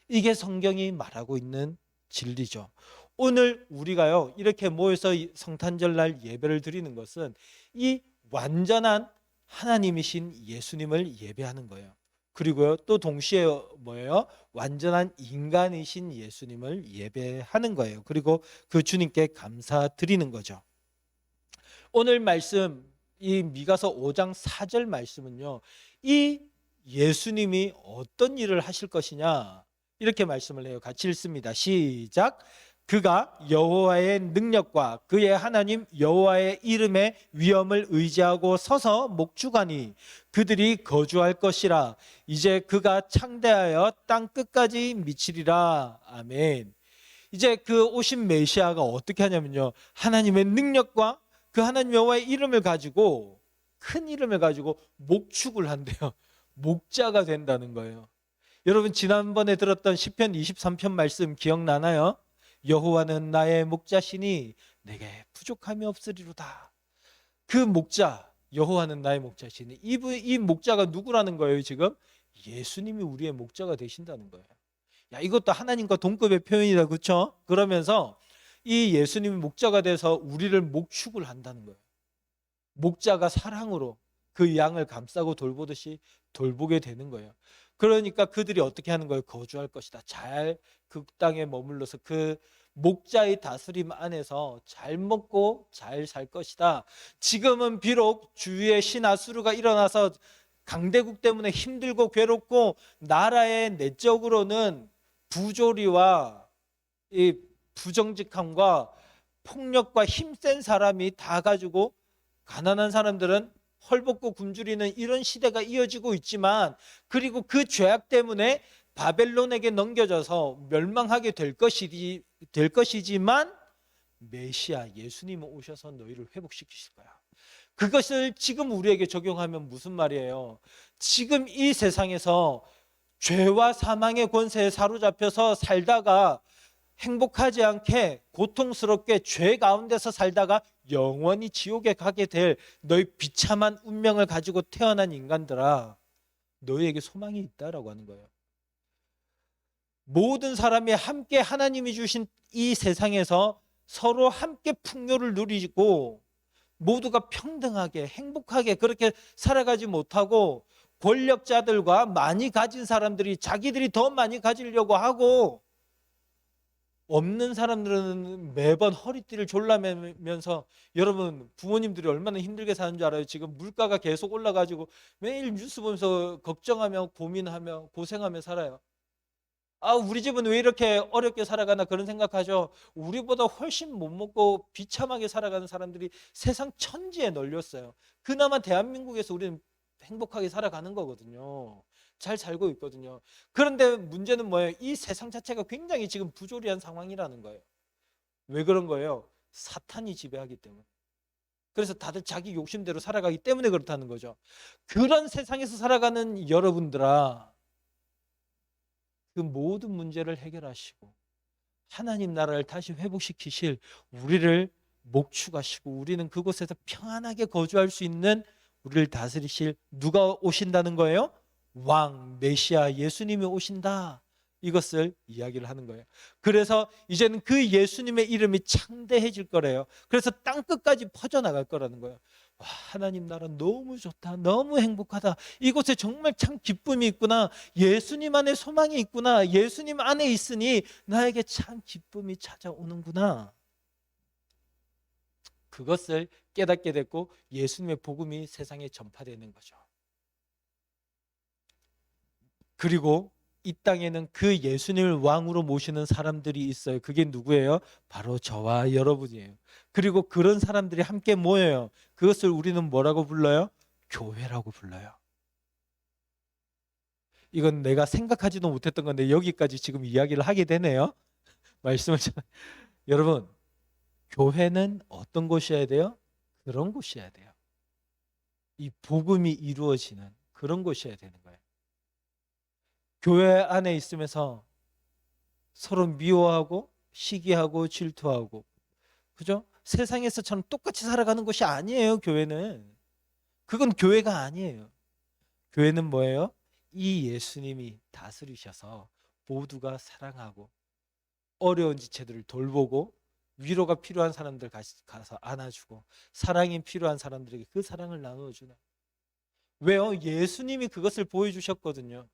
이게 성경이 말하고 있는 진리죠. 오늘 우리가요 이렇게 모여서 성탄절날 예배를 드리는 것은 이 완전한 하나님이신 예수님을 예배하는 거예요. 그리고요 또 동시에 뭐예요? 완전한 인간이신 예수님을 예배하는 거예요. 그리고 그 주님께 감사드리는 거죠. 오늘 말씀 이 미가서 5장 4절 말씀은요 이 예수님이 어떤 일을 하실 것이냐 이렇게 말씀을 해요. 같이 읽습니다. 시작. 그가 여호와의 능력과 그의 하나님 여호와의 이름의 위엄을 의지하고 서서 목축하니 그들이 거주할 것이라. 이제 그가 창대하여 땅 끝까지 미치리라. 아멘. 이제 그 오신 메시아가 어떻게 하냐면요 하나님의 능력과 그 하나님 여호와의 이름을 가지고 큰 이름을 가지고 목축을 한대요. 목자가 된다는 거예요. 여러분 지난번에 들었던 시편 23편 말씀 기억나나요? 여호와는 나의 목자시니 내게 부족함이 없으리로다. 그 목자 여호와는 나의 목자시니 이 목자가 누구라는 거예요? 지금 예수님이 우리의 목자가 되신다는 거예요. 야 이것도 하나님과 동급의 표현이다. 그렇죠? 그러면서 이 예수님이 목자가 돼서 우리를 목축을 한다는 거예요. 목자가 사랑으로 그 양을 감싸고 돌보듯이 돌보게 되는 거예요. 그러니까 그들이 어떻게 하는 거예요? 거주할 것이다. 잘 그 땅에 머물러서 그 목자의 다스림 안에서 잘 먹고 잘 살 것이다. 지금은 비록 주위에 신하수르가 일어나서 강대국 때문에 힘들고 괴롭고 나라의 내적으로는 부조리와 이 부정직함과 폭력과 힘센 사람이 다 가지고 가난한 사람들은 헐벗고 굶주리는 이런 시대가 이어지고 있지만 그리고 그 죄악 때문에 바벨론에게 넘겨져서 멸망하게 될 것이지만 메시아 예수님은 오셔서 너희를 회복시키실 거야. 그것을 지금 우리에게 적용하면 무슨 말이에요? 지금 이 세상에서 죄와 사망의 권세에 사로잡혀서 살다가 행복하지 않게 고통스럽게 죄 가운데서 살다가 영원히 지옥에 가게 될 너희 비참한 운명을 가지고 태어난 인간들아, 너희에게 소망이 있다라고 하는 거예요. 모든 사람이 함께 하나님이 주신 이 세상에서 서로 함께 풍요를 누리고 모두가 평등하게 행복하게 그렇게 살아가지 못하고 권력자들과 많이 가진 사람들이 자기들이 더 많이 가지려고 하고 없는 사람들은 매번 허리띠를 졸라매면서, 여러분 부모님들이 얼마나 힘들게 사는 줄 알아요? 지금 물가가 계속 올라가지고 매일 뉴스 보면서 걱정하며 고민하며 고생하며 살아요. 아, 우리 집은 왜 이렇게 어렵게 살아가나 그런 생각하죠. 우리보다 훨씬 못 먹고 비참하게 살아가는 사람들이 세상 천지에 널렸어요. 그나마 대한민국에서 우리는 행복하게 살아가는 거거든요. 잘 살고 있거든요. 그런데 문제는 뭐예요? 이 세상 자체가 굉장히 지금 부조리한 상황이라는 거예요. 왜 그런 거예요? 사탄이 지배하기 때문에. 그래서 다들 자기 욕심대로 살아가기 때문에 그렇다는 거죠. 그런 세상에서 살아가는 여러분들아, 그 모든 문제를 해결하시고 하나님 나라를 다시 회복시키실 우리를 목축하시고 우리는 그곳에서 평안하게 거주할 수 있는 우리를 다스리실 누가 오신다는 거예요? 왕 메시아 예수님이 오신다. 이것을 이야기를 하는 거예요. 그래서 이제는 그 예수님의 이름이 창대해질 거래요. 그래서 땅 끝까지 퍼져나갈 거라는 거예요. 와, 하나님 나라 너무 좋다. 너무 행복하다. 이곳에 정말 참 기쁨이 있구나. 예수님 안에 소망이 있구나. 예수님 안에 있으니 나에게 참 기쁨이 찾아오는구나. 그것을 깨닫게 됐고 예수님의 복음이 세상에 전파되는 거죠. 그리고 이 땅에는 그 예수님을 왕으로 모시는 사람들이 있어요. 그게 누구예요? 바로 저와 여러분이에요. 그리고 그런 사람들이 함께 모여요. 그것을 우리는 뭐라고 불러요? 교회라고 불러요. 이건 내가 생각하지도 못했던 건데 여기까지 지금 이야기를 하게 되네요. 말씀을 여러분, 교회는 어떤 곳이어야 돼요? 그런 곳이어야 돼요. 이 복음이 이루어지는 그런 곳이어야 되는 거예요. 교회 안에 있으면서 서로 미워하고 시기하고 질투하고, 그죠? 세상에서처럼 똑같이 살아가는 것이 아니에요. 교회는 그건 교회가 아니에요. 교회는 뭐예요? 이 예수님이 다스리셔서 모두가 사랑하고 어려운 지체들을 돌보고 위로가 필요한 사람들 가서 안아주고 사랑이 필요한 사람들에게 그 사랑을 나누어주는. 왜요? 예수님이 그것을 보여주셨거든요.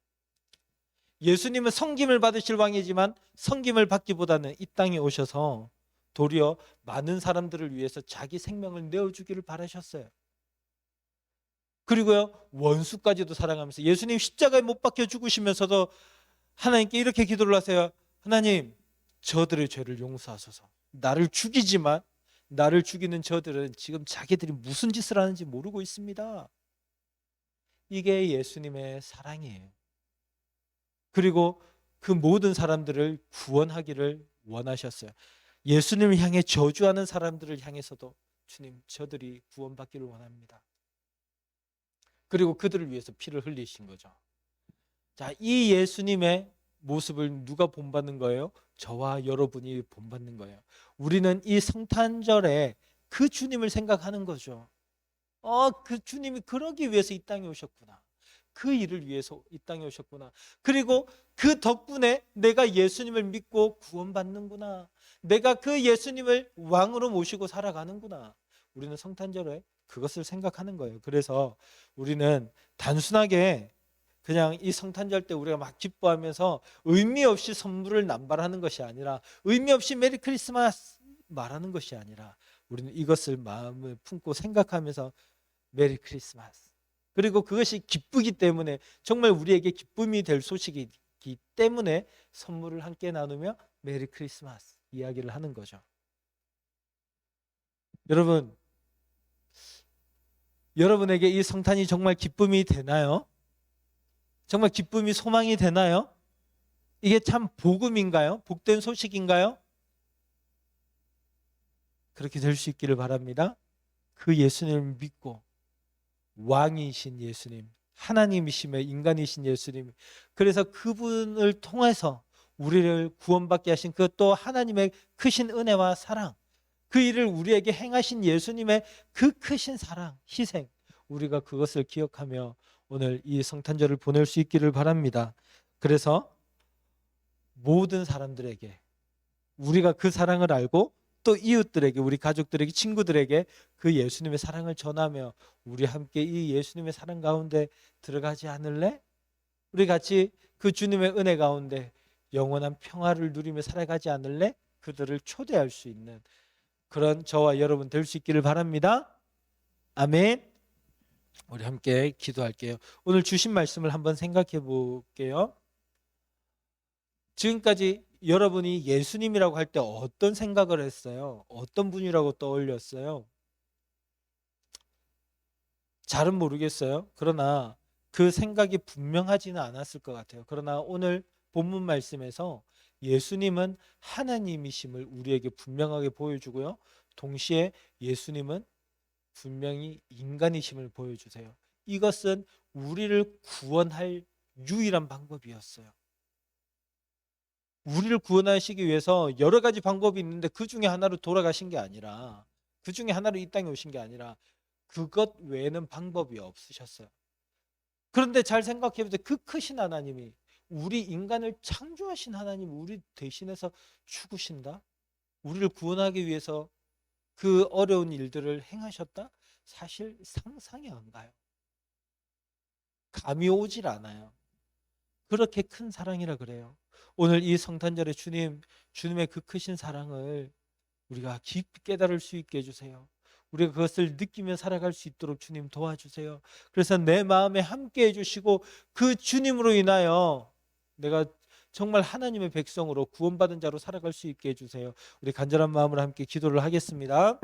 예수님은 섬김을 받으실 왕이지만 섬김을 받기보다는 이 땅에 오셔서 도리어 많은 사람들을 위해서 자기 생명을 내어주기를 바라셨어요. 그리고요, 원수까지도 사랑하면서 예수님 십자가에 못 박혀 죽으시면서도 하나님께 이렇게 기도를 하세요. 하나님, 저들의 죄를 용서하소서. 나를 죽이지만 나를 죽이는 저들은 지금 자기들이 무슨 짓을 하는지 모르고 있습니다. 이게 예수님의 사랑이에요. 그리고 그 모든 사람들을 구원하기를 원하셨어요. 예수님을 향해 저주하는 사람들을 향해서도 주님, 저들이 구원받기를 원합니다. 그리고 그들을 위해서 피를 흘리신 거죠. 자, 이 예수님의 모습을 누가 본받는 거예요? 저와 여러분이 본받는 거예요. 우리는 이 성탄절에 그 주님을 생각하는 거죠. 그 주님이 그러기 위해서 이 땅에 오셨구나. 그 일을 위해서 이 땅에 오셨구나. 그리고 그 덕분에 내가 예수님을 믿고 구원받는구나. 내가 그 예수님을 왕으로 모시고 살아가는구나. 우리는 성탄절에 그것을 생각하는 거예요. 그래서 우리는 단순하게 그냥 이 성탄절 때 우리가 막 기뻐하면서 의미 없이 선물을 남발하는 것이 아니라, 의미 없이 메리 크리스마스 말하는 것이 아니라, 우리는 이것을 마음을 품고 생각하면서 메리 크리스마스, 그리고 그것이 기쁘기 때문에, 정말 우리에게 기쁨이 될 소식이기 때문에 선물을 함께 나누며 메리 크리스마스 이야기를 하는 거죠. 여러분에게 이 성탄이 정말 기쁨이 되나요? 정말 기쁨이 소망이 되나요? 이게 참 복음인가요? 복된 소식인가요? 그렇게 될 수 있기를 바랍니다. 그 예수님을 믿고, 왕이신 예수님, 하나님이시며 인간이신 예수님, 그래서 그분을 통해서 우리를 구원받게 하신 그 또 하나님의 크신 은혜와 사랑, 그 일을 우리에게 행하신 예수님의 그 크신 사랑, 희생, 우리가 그것을 기억하며 오늘 이 성탄절을 보낼 수 있기를 바랍니다. 그래서 모든 사람들에게 우리가 그 사랑을 알고, 또 이웃들에게, 우리 가족들에게, 친구들에게 그 예수님의 사랑을 전하며 우리 함께 이 예수님의 사랑 가운데 들어가지 않을래? 우리 같이 그 주님의 은혜 가운데 영원한 평화를 누리며 살아가지 않을래? 그들을 초대할 수 있는 그런 저와 여러분 될 수 있기를 바랍니다. 아멘. 우리 함께 기도할게요. 오늘 주신 말씀을 한번 생각해 볼게요. 지금까지 여러분이 예수님이라고 할 때 어떤 생각을 했어요? 어떤 분이라고 떠올렸어요? 잘은 모르겠어요. 그러나 그 생각이 분명하지는 않았을 것 같아요. 그러나 오늘 본문 말씀에서 예수님은 하나님이심을 우리에게 분명하게 보여주고요. 동시에 예수님은 분명히 인간이심을 보여주세요. 이것은 우리를 구원할 유일한 방법이었어요. 우리를 구원하시기 위해서 여러 가지 방법이 있는데 그 중에 하나로 돌아가신 게 아니라, 그 중에 하나로 이 땅에 오신 게 아니라 그것 외에는 방법이 없으셨어요. 그런데 잘 생각해 보세요. 그 크신 하나님이, 우리 인간을 창조하신 하나님, 우리 대신해서 죽으신다? 우리를 구원하기 위해서 그 어려운 일들을 행하셨다? 사실 상상이 안 가요. 감이 오질 않아요. 그렇게 큰 사랑이라 그래요. 오늘 이 성탄절에 주님의 그 크신 사랑을 우리가 깊이 깨달을 수 있게 해주세요. 우리가 그것을 느끼며 살아갈 수 있도록 주님 도와주세요. 그래서 내 마음에 함께 해주시고 그 주님으로 인하여 내가 정말 하나님의 백성으로 구원받은 자로 살아갈 수 있게 해주세요. 우리 간절한 마음으로 함께 기도를 하겠습니다.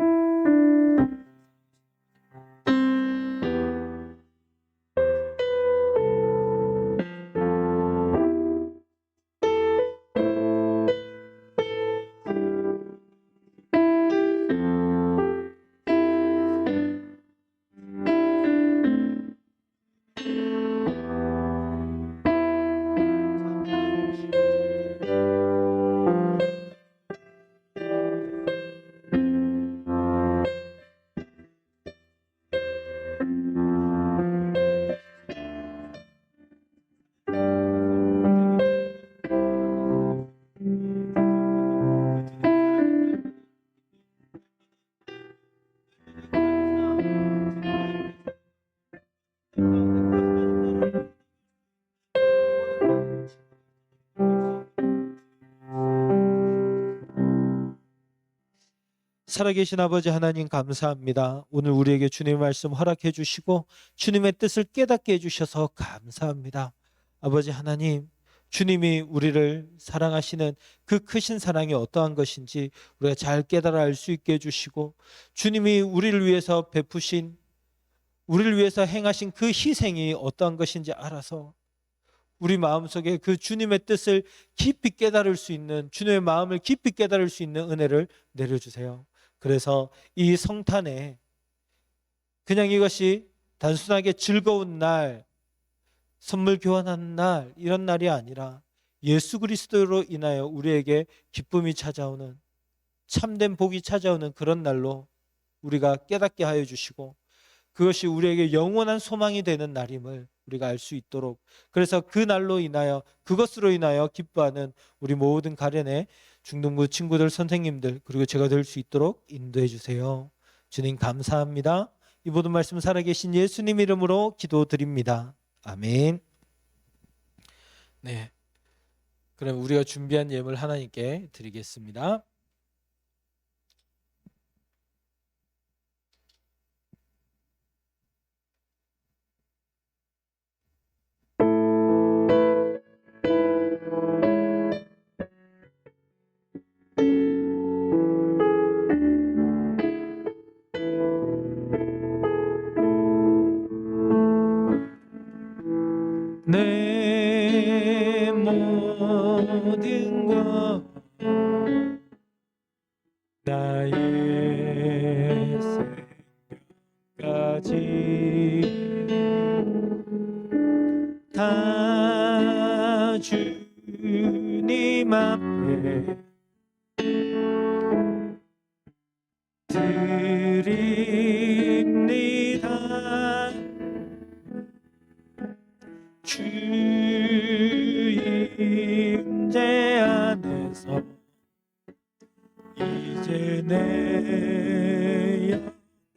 살아계신 아버지 하나님 감사합니다. 오늘 우리에게 주님의 말씀 허락해 주시고 주님의 뜻을 깨닫게 해주셔서 감사합니다. 아버지 하나님, 주님이 우리를 사랑하시는 그 크신 사랑이 어떠한 것인지 우리가 잘 깨달아 알 수 있게 해주시고, 주님이 우리를 위해서 베푸신, 우리를 위해서 행하신 그 희생이 어떠한 것인지 알아서 우리 마음속에 그 주님의 뜻을 깊이 깨달을 수 있는, 주님의 마음을 깊이 깨달을 수 있는 은혜를 내려주세요. 그래서 이 성탄에 그냥 이것이 단순하게 즐거운 날, 선물 교환하는 날, 이런 날이 아니라 예수 그리스도로 인하여 우리에게 기쁨이 찾아오는, 참된 복이 찾아오는 그런 날로 우리가 깨닫게 하여 주시고, 그것이 우리에게 영원한 소망이 되는 날임을 우리가 알 수 있도록, 그래서 그 날로 인하여, 그것으로 인하여 기뻐하는 우리 모든 가련의 중등부 친구들, 선생님들, 그리고 제가 될 수 있도록 인도해 주세요. 주님 감사합니다. 이 모든 말씀 살아계신 예수님 이름으로 기도드립니다. 아멘. 네, 그럼 우리가 준비한 예물 하나님께 드리겠습니다. 내 모든 것 나의 생명까지 다 주님 앞에 드립니다. 주 임재 안에서 이제 내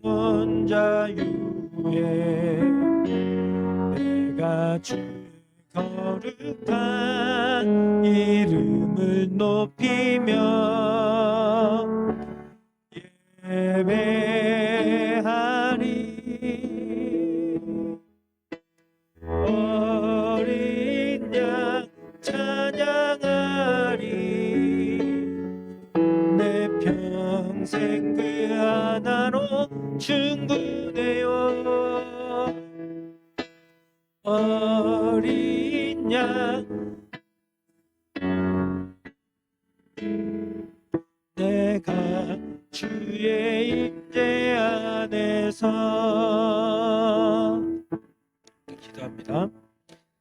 영원 자유에 내가 주의 거룩한 이름을 높이며 예배하리. 어린 양 찬양하리. 내 평생 그 하나로 충분해요. 어린 양 내가 주의 임재 안에서 기도합니다.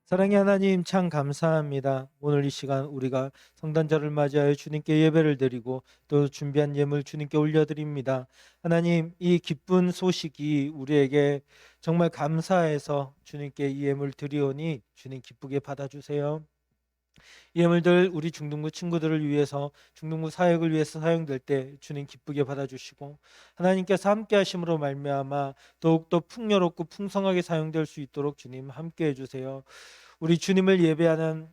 사랑의 하나님, 참 감사합니다. 오늘 이 시간 우리가 성탄절을 맞이하여 주님께 예배를 드리고 또 준비한 예물 주님께 올려드립니다. 하나님, 이 기쁜 소식이 우리에게 정말 감사해서 주님께 이 예물 드리오니 주님 기쁘게 받아주세요. 이 예물들 우리 중등부 친구들을 위해서, 중등부 사역을 위해서 사용될 때 주님 기쁘게 받아주시고, 하나님께서 함께 하심으로 말미암아 더욱더 풍요롭고 풍성하게 사용될 수 있도록 주님 함께 해주세요. 우리 주님을 예배하는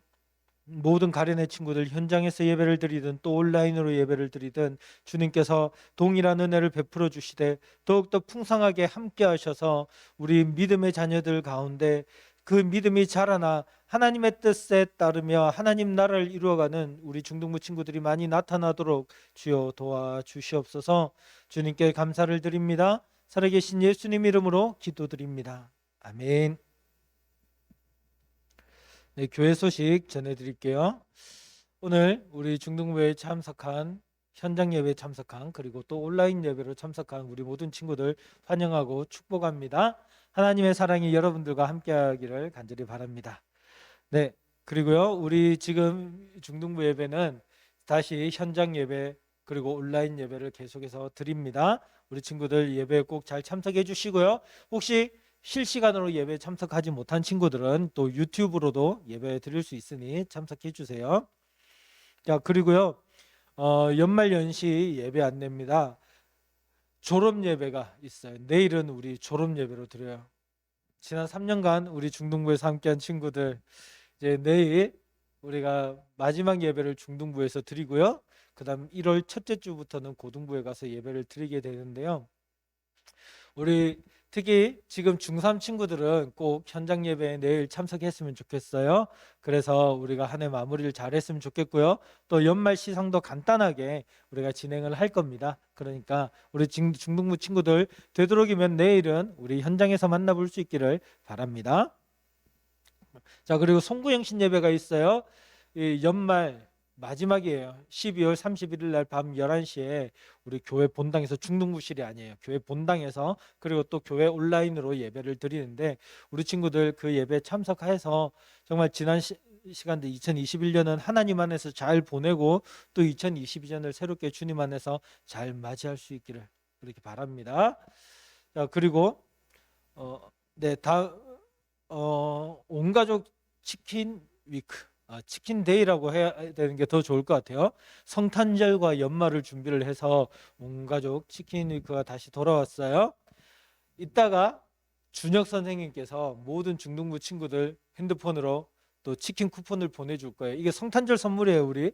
모든 가련의 친구들, 현장에서 예배를 드리든 또 온라인으로 예배를 드리든 주님께서 동일한 은혜를 베풀어 주시되 더욱더 풍성하게 함께 하셔서 우리 믿음의 자녀들 가운데 그 믿음이 자라나 하나님의 뜻에 따르며 하나님 나라를 이루어가는 우리 중등부 친구들이 많이 나타나도록 주여 도와주시옵소서. 주님께 감사를 드립니다. 살아계신 예수님 이름으로 기도드립니다. 아멘. 네, 교회 소식 전해드릴게요. 오늘 우리 중등부에 참석한, 현장 예배에 참석한, 그리고 또 온라인 예배로 참석한 우리 모든 친구들 환영하고 축복합니다. 하나님의 사랑이 여러분들과 함께하기를 간절히 바랍니다. 네, 그리고요, 우리 지금 중등부 예배는 다시 현장 예배 그리고 온라인 예배를 계속해서 드립니다. 우리 친구들 예배에 꼭 잘 참석해 주시고요. 혹시 실시간으로 예배에 참석하지 못한 친구들은 또 유튜브로도 예배 드릴 수 있으니 참석해 주세요. 자, 그리고요, 연말 연시 예배 안내입니다. 졸업 예배가 있어요. 내일은 우리 졸업 예배로 드려요. 지난 3년간 우리 중등부에서 함께한 친구들, 이제 내일 우리가 마지막 예배를 중등부에서 드리고요. 그다음 1월 첫째 주부터는 고등부에 가서 예배를 드리게 되는데요. 우리 특히 지금 중3 친구들은 꼭 현장 예배에 내일 참석했으면 좋겠어요. 그래서 우리가 한 해 마무리를 잘했으면 좋겠고요. 또 연말 시상도 간단하게 우리가 진행을 할 겁니다. 그러니까 우리 중등부 친구들 되도록이면 내일은 우리 현장에서 만나볼 수 있기를 바랍니다. 자, 그리고 송구영신 예배가 있어요. 이 연말 마지막이에요. 12월 31일 날 밤 11시에 우리 교회 본당에서, 중등부실이 아니에요, 교회 본당에서, 그리고 또 교회 온라인으로 예배를 드리는데 우리 친구들 그 예배 참석해서 정말 지난 시간들 2021년은 하나님 안에서 잘 보내고 또 2022년을 새롭게 주님 안에서 잘 맞이할 수 있기를 그렇게 바랍니다. 자, 그리고 온 가족 치킨 위크, 치킨 데이라고 해야 되는 게 더 좋을 것 같아요. 성탄절과 연말을 준비를 해서 온 가족 치킨 위크가 다시 돌아왔어요. 이따가 준혁 선생님께서 모든 중등부 친구들 핸드폰으로 또 치킨 쿠폰을 보내줄 거예요. 이게 성탄절 선물이에요, 우리.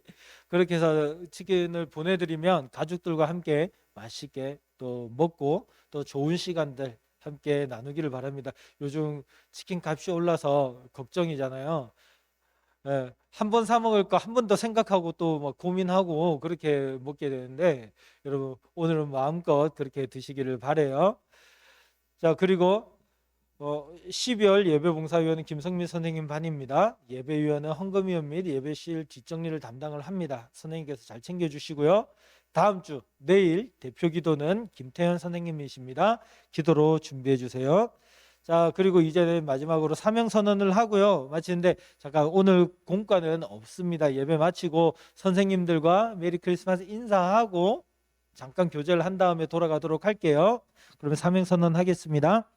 그렇게 해서 치킨을 보내드리면 가족들과 함께 맛있게 또 먹고 또 좋은 시간들 함께 나누기를 바랍니다. 요즘 치킨 값이 올라서 걱정이잖아요. 예, 한 번 사 먹을 거 한 번 더 생각하고 또 막 고민하고 그렇게 먹게 되는데 여러분 오늘은 마음껏 그렇게 드시기를 바래요. 자, 그리고 12월 예배봉사위원은 김성민 선생님 반입니다. 예배위원은 헌금위원 및 예배실 뒷정리를 담당을 합니다. 선생님께서 잘 챙겨주시고요. 다음 주 내일 대표 기도는 김태현 선생님이십니다. 기도로 준비해 주세요. 자, 그리고 이제는 마지막으로 사명 선언을 하고요. 마치는데 잠깐 오늘 공과는 없습니다. 예배 마치고 선생님들과 메리 크리스마스 인사하고 잠깐 교제를 한 다음에 돌아가도록 할게요. 그러면 사명 선언 하겠습니다.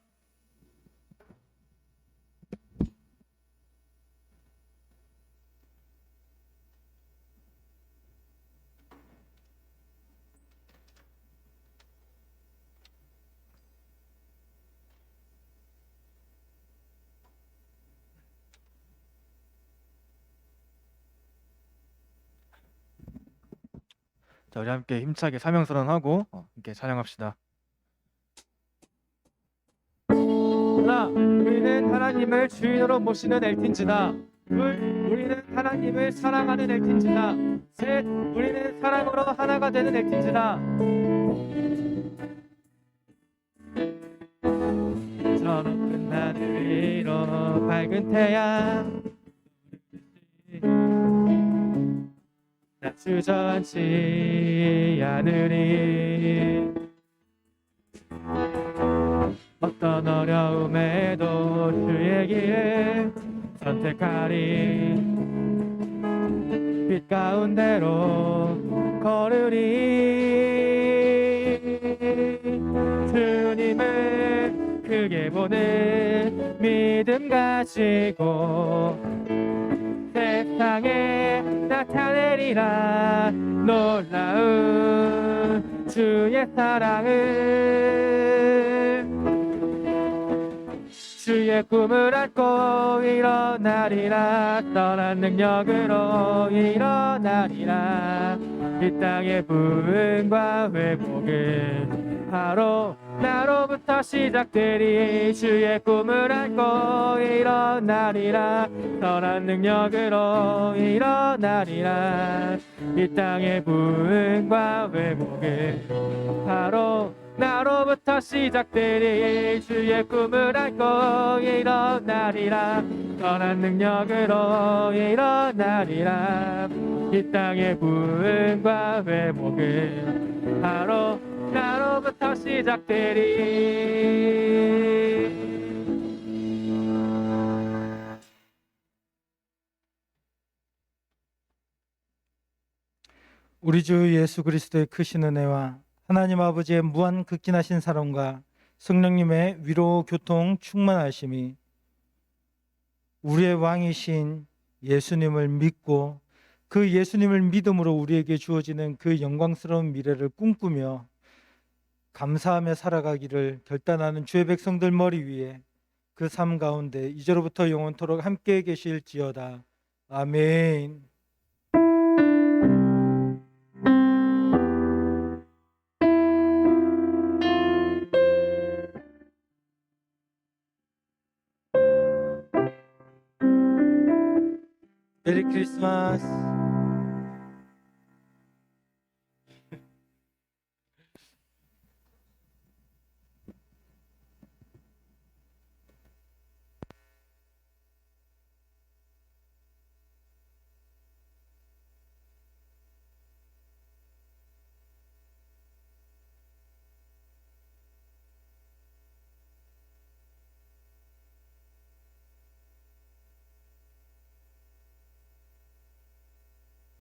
자, 우리 함께 힘차게 사명 선언하고 함께 찬양합시다. 하나, 우리는 하나님을 주인으로 모시는 엘틴즈다. 둘, 우리는 하나님을 사랑하는 엘틴즈다. 셋, 우리는 사랑으로 하나가 되는 엘틴즈다. 저 높은 하늘 위로 밝은 태양 나 주저앉지 않으리. 어떤 어려움에도 주의 길을 선택하리. 빛 가운데로 걸으리. 주님을 크게 보는 믿음 가지고 세상에 나타내리라. 놀라운 주의 사랑을. 주의 꿈을 안고 일어나리라. 떠난 능력으로 일어나리라. 이 땅의 부흥과 회복은 바로 나로부터 시작되리. 주의 꿈을 안고 일어나리라. 떠난 능력으로 일어나리라. 이 땅의 부흥과 회복은 바로 나로부터 시작되리. 주의 꿈을 안고 일어나리라. 떠난 능력으로 일어나리라. 이 땅의 부흥과 회복은 바로 나로부터 시작되리. 우리 주 예수 그리스도의 크신 은혜와 하나님 아버지의 무한 극진하신 사랑과 성령님의 위로 교통 충만하심이 우리의 왕이신 예수님을 믿고 그 예수님을 믿음으로 우리에게 주어지는 그 영광스러운 미래를 꿈꾸며 감사하며 살아가기를 결단하는 주의 백성들 머리 위에 그 삶 가운데 이제로부터 영원토록 함께 계실지어다. 아멘. 메리 크리스마스.